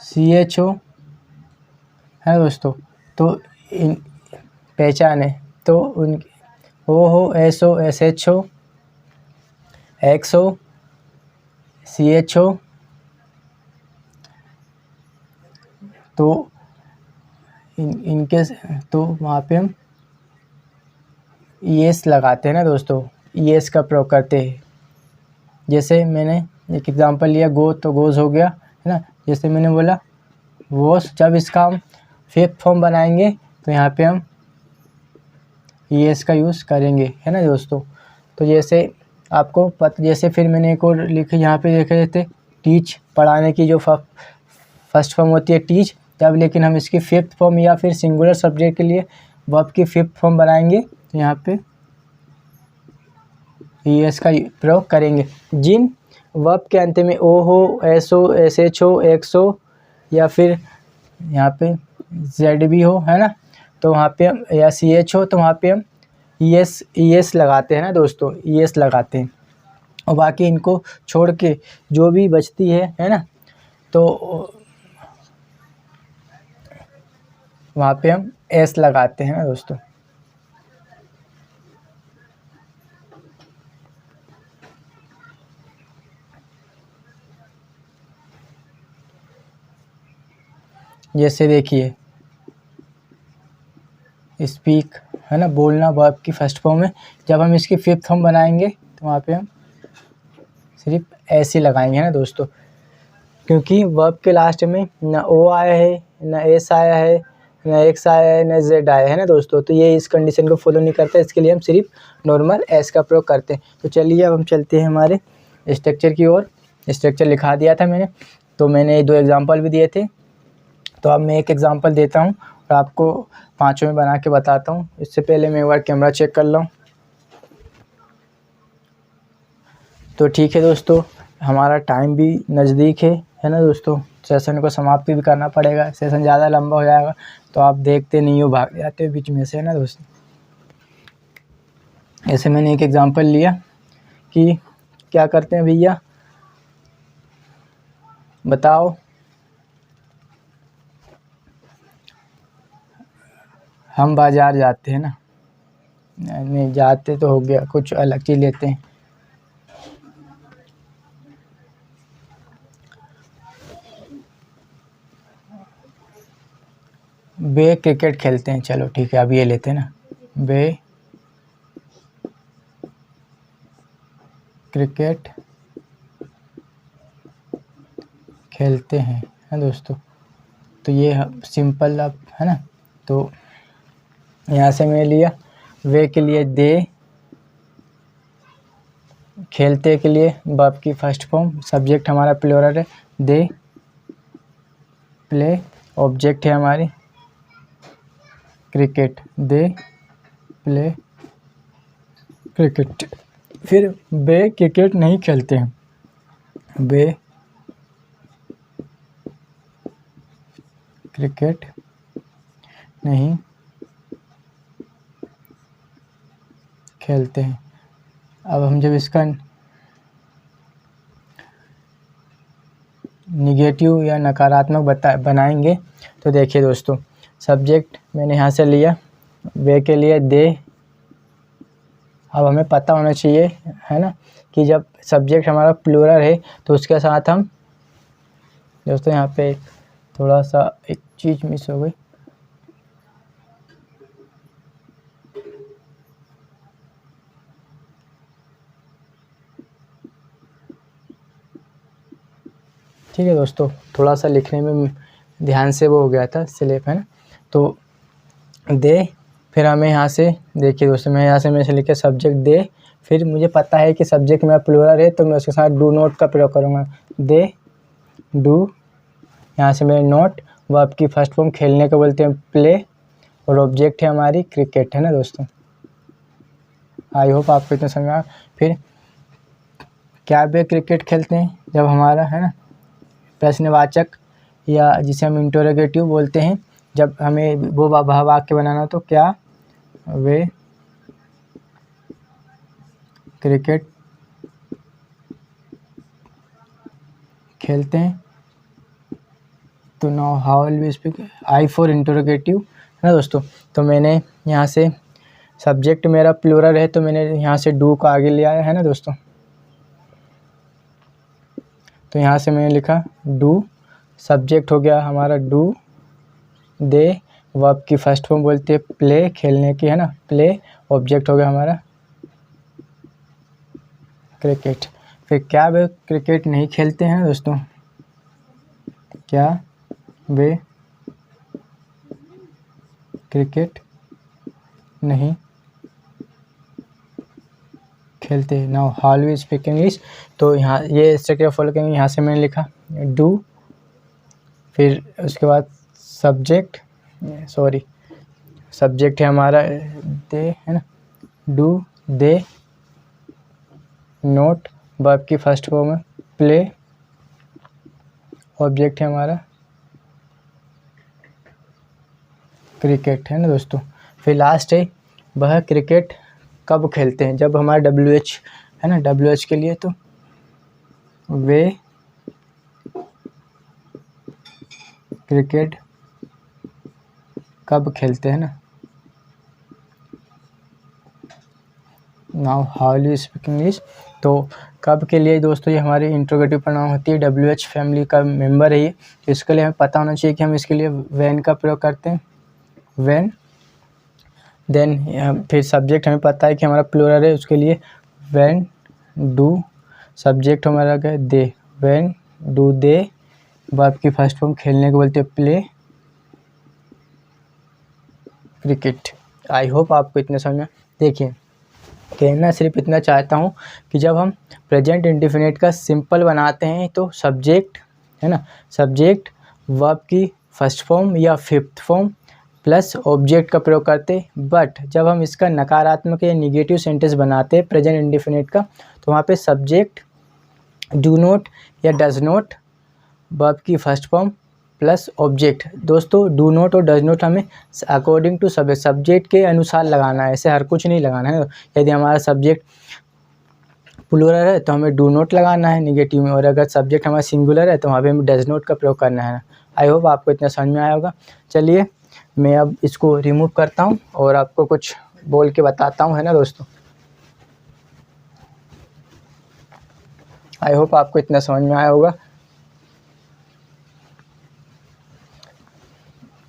CH हो, है दोस्तों। तो इन पहचान है, तो उन ओ हो, एस हो, SH हो, एक्स हो, CH हो, तो इनके तो वहाँ पे हम ES लगाते हैं ना दोस्तों, ES का प्रयोग करते हैं। जैसे मैंने एक एग्जांपल लिया गो, तो गोज़ हो गया, है ना। जैसे मैंने बोला वॉश। जब इसका हम फिफ्थ फॉर्म बनाएंगे तो यहाँ पे हम ईएस का यूज़ करेंगे, है ना दोस्तों। तो जैसे आपको जैसे फिर मैंने एक और लिखे यहाँ पे देखे थे टीच, पढ़ाने की जो फर्स्ट फॉर्म होती है टीच। जब लेकिन हम इसकी फिफ्थ फॉर्म या फिर सिंगुलर सब्जेक्ट के लिए वर्ब की फिफ्थ फॉर्म बनाएंगे तो यहाँ पे ईएस का प्रयोग करेंगे। जिन वर्ब के अंत में ओ हो, एस हो, एस एच हो, एक्स हो या फिर यहाँ पे जेड भी हो, है ना, तो वहाँ पे हम या सी एच हो तो वहाँ पे हम ईएस लगाते हैं ना दोस्तों, ईएस लगाते हैं। और बाकी इनको छोड़ के जो भी बचती है ना, तो वहाँ पे हम एस लगाते हैं ना दोस्तों। जैसे देखिए स्पीक, है ना, बोलना वर्ब की फर्स्ट फॉर्म है। जब हम इसकी फिफ्थ फॉर्म बनाएंगे तो वहाँ पे हम सिर्फ एस ही लगाएंगे, है ना दोस्तों, क्योंकि वर्ब के लास्ट में ना ओ आया है, ना एस आया है, ना एक्स आया है, ना जेड आया है ना दोस्तों। तो ये इस कंडीशन को फॉलो नहीं करता, इसके लिए हम सिर्फ नॉर्मल एस का प्रयोग करते हैं। तो चलिए अब हम चलते हैं हमारे स्ट्रक्चर की ओर। स्ट्रक्चर लिखा दिया था मैंने, तो मैंने 2 एग्जाम्पल भी दिए थे। तो अब मैं एक एग्जाम्पल देता हूँ और आपको पाँचों में बना के बताता हूँ। इससे पहले मैं एक बार कैमरा चेक कर लूँ। तो ठीक है दोस्तों, हमारा टाइम भी नज़दीक है ना दोस्तों। सेशन को समाप्त भी करना पड़ेगा, सेशन ज़्यादा लंबा हो जाएगा तो आप देखते नहीं हो, भाग जाते हो बीच में से, है ना दोस्तों। ऐसे मैंने एक एग्जांपल लिया कि क्या करते हैं भैया बताओ, हम बाज़ार जाते हैं ना, नहीं जाते तो हो गया, कुछ अलग चीज़ लेते हैं। वे क्रिकेट खेलते हैं, चलो ठीक है, अब ये लेते हैं ना, वे क्रिकेट खेलते हैं, है दोस्तों। तो ये सिंपल अब है ना। तो यहाँ से मैंने लिया वे के लिए दे, खेलते के लिए वर्ब की फर्स्ट फॉर्म, सब्जेक्ट हमारा प्लूरल है दे, प्ले ऑब्जेक्ट है हमारी क्रिकेट, दे प्ले क्रिकेट। फिर वे क्रिकेट नहीं खेलते हैं, वे क्रिकेट नहीं खेलते हैं। अब हम जब इसका निगेटिव या नकारात्मक बनाएंगे तो देखिए दोस्तों, सब्जेक्ट मैंने यहाँ से लिया वे के लिए दे। अब हमें पता होना चाहिए, है ना, कि जब सब्जेक्ट हमारा प्लूरल है तो उसके साथ हम दोस्तों, यहाँ पे थोड़ा सा एक चीज़ मिस हो गई। ठीक है दोस्तों, थोड़ा सा लिखने में ध्यान से वो हो गया था स्लिप, है ना। तो दे, फिर हमें यहाँ से देखिए दोस्तों, मैं यहाँ से मैं लिखे सब्जेक्ट दे, फिर मुझे पता है कि सब्जेक्ट मेरा प्लूरल है तो मैं उसके साथ डू नॉट का प्रयोग करूँगा, दे डू। यहाँ से मेरे नॉट, वर्ब की फर्स्ट फॉर्म खेलने को बोलते हैं प्ले, और ऑब्जेक्ट है हमारी क्रिकेट, है ना दोस्तों। आई होप आपको इतना समझा। फिर क्या वे क्रिकेट खेलते हैं, जब हमारा है ना प्रश्नवाचक या जिसे हम इंटरोगेटिव बोलते हैं, जब हमें वो वाक्य बनाना तो क्या वे क्रिकेट खेलते हैं। तो now how will we speak, I for interrogative, है ना दोस्तों। तो मैंने यहाँ से सब्जेक्ट मेरा प्लूरल है तो मैंने यहाँ से डू को आगे ले आया, है ना दोस्तों। तो यहाँ से मैंने लिखा डू, सब्जेक्ट हो गया हमारा डू, दे वर्ब की फर्स्ट फॉर्म बोलते हैं प्ले, खेलने की, है ना, प्ले, ऑब्जेक्ट हो गया हमारा क्रिकेट। फिर क्या वे क्रिकेट नहीं खेलते हैं दोस्तों, क्या वे क्रिकेट नहीं खेलते। Now how we speak English. तो यहाँ ये स्ट्रक्चर फॉलो करेंगे। यहाँ से मैंने लिखा डू, फिर उसके बाद सब्जेक्ट है हमारा दे, है ना। डू दे नोट, वर्ब की फर्स्ट फॉर्म है। प्ले, ऑब्जेक्ट है हमारा क्रिकेट, है ना दोस्तों। फिर लास्ट है वह क्रिकेट कब खेलते हैं। जब हमारा WH है ना, WH के लिए तो वे क्रिकेट कब खेलते हैं ना। Now how you speak English. तो कब के लिए दोस्तों ये हमारी इंट्रोगेटिव प्रोनाउन होती है। WH फैमिली का मेंबर है ये, तो इसके लिए हमें पता होना चाहिए कि हम इसके लिए व्हेन का प्रयोग करते हैं, व्हेन। देन फिर सब्जेक्ट हमें पता है कि हमारा प्लूरल है, उसके लिए व्हेन डू, सब्जेक्ट हमारा क्या है दे, व्हेन डू दे। वर्ब की फर्स्ट फॉर्म खेलने को बोलते हैं प्ले क्रिकेट। आई होप आपको इतने समझ में। देखिए कहना सिर्फ इतना चाहता हूँ कि जब हम प्रेजेंट इंडेफिनिट का सिंपल बनाते हैं तो सब्जेक्ट है ना, सब्जेक्ट वर्ब की फर्स्ट फॉर्म या फिफ्थ फॉर्म प्लस ऑब्जेक्ट का प्रयोग करते। बट जब हम इसका नकारात्मक या निगेटिव सेंटेंस बनाते हैं प्रेजेंट इंडेफिनिट का, तो वहाँ पे सब्जेक्ट डू नॉट या डज नॉट, वर्ब की फर्स्ट फॉर्म प्लस ऑब्जेक्ट। दोस्तों डू नॉट और डज नॉट हमें अकॉर्डिंग टू सब्जेक्ट के अनुसार लगाना है, ऐसे हर कुछ नहीं लगाना है। यदि हमारा सब्जेक्ट प्लूरल है तो हमें डू नॉट लगाना है निगेटिव में, और अगर सब्जेक्ट हमारा सिंगुलर है तो वहाँ पे हमें डज नॉट का प्रयोग करना है। आई होप आपको इतना समझ में आया होगा। चलिए मैं अब इसको रिमूव करता हूँ और आपको कुछ बोल के बताता हूँ, है ना दोस्तों। आई होप आपको इतना समझ में आया होगा।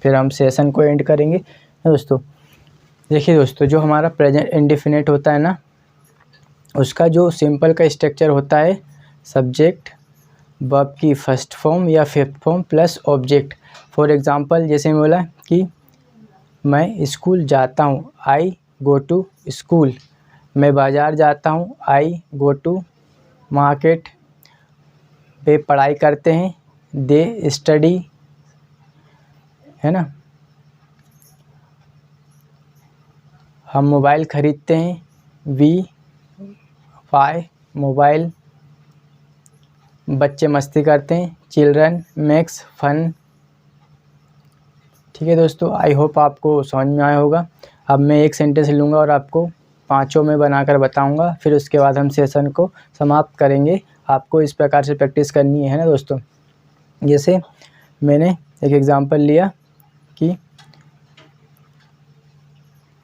फिर हम सेशन को एंड करेंगे दोस्तों। देखिए दोस्तों, जो हमारा प्रेजेंट इंडेफिनिट होता है ना, उसका जो सिंपल का स्ट्रक्चर होता है सब्जेक्ट वर्ब की फर्स्ट फॉर्म या fifth form plus object. For example जैसे मैं बोला कि मैं स्कूल जाता हूँ, आई गो टू स्कूल। मैं बाज़ार जाता हूँ, आई गो टू मार्केट। वे पढ़ाई करते हैं, दे स्टडी, है ना। हम मोबाइल ख़रीदते हैं, वी बाय मोबाइल। बच्चे मस्ती करते हैं, चिल्ड्रन मेक्स फन। ठीक है दोस्तों, आई होप आपको समझ में आया होगा। अब मैं एक सेंटेंस लूँगा और आपको पांचों में बनाकर बताऊंगा, फिर उसके बाद हम सेशन को समाप्त करेंगे। आपको इस प्रकार से प्रैक्टिस करनी है ना दोस्तों। जैसे मैंने एक एग्जांपल लिया कि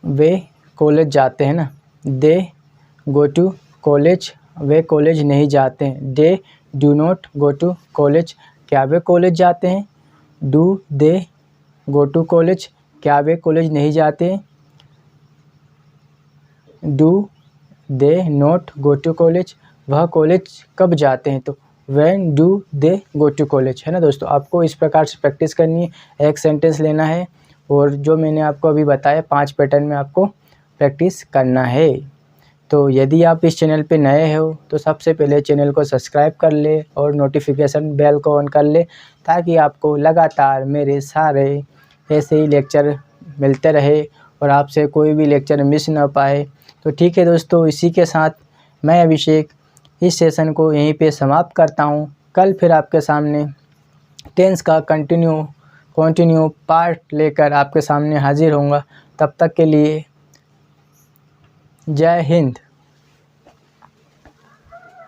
वे कॉलेज जाते हैं ना, दे गो टू कॉलेज। वे कॉलेज नहीं जाते हैं, they do not go to college. क्या वे कॉलेज जाते हैं, do they go to college. क्या वे कॉलेज नहीं जाते हैं, do they not go to college. वह कॉलेज कब जाते हैं, तो when do they go to college, है ना दोस्तों। आपको इस प्रकार से प्रैक्टिस करनी है। एक सेंटेंस लेना है और जो मैंने आपको अभी बताया 5 पैटर्न में आपको प्रैक्टिस करना है। तो यदि आप इस चैनल पे नए हो तो सबसे पहले चैनल को सब्सक्राइब कर ले और नोटिफिकेशन बेल को ऑन कर ले, ताकि आपको लगातार मेरे सारे ऐसे ही लेक्चर मिलते रहे और आपसे कोई भी लेक्चर मिस ना पाए। तो ठीक है दोस्तों, इसी के साथ मैं अभिषेक इस सेशन को यहीं पे समाप्त करता हूँ। कल फिर आपके सामने टेंस का कंटिन्यू पार्ट लेकर आपके सामने हाजिर होऊंगा। तब तक के लिए जय हिंद।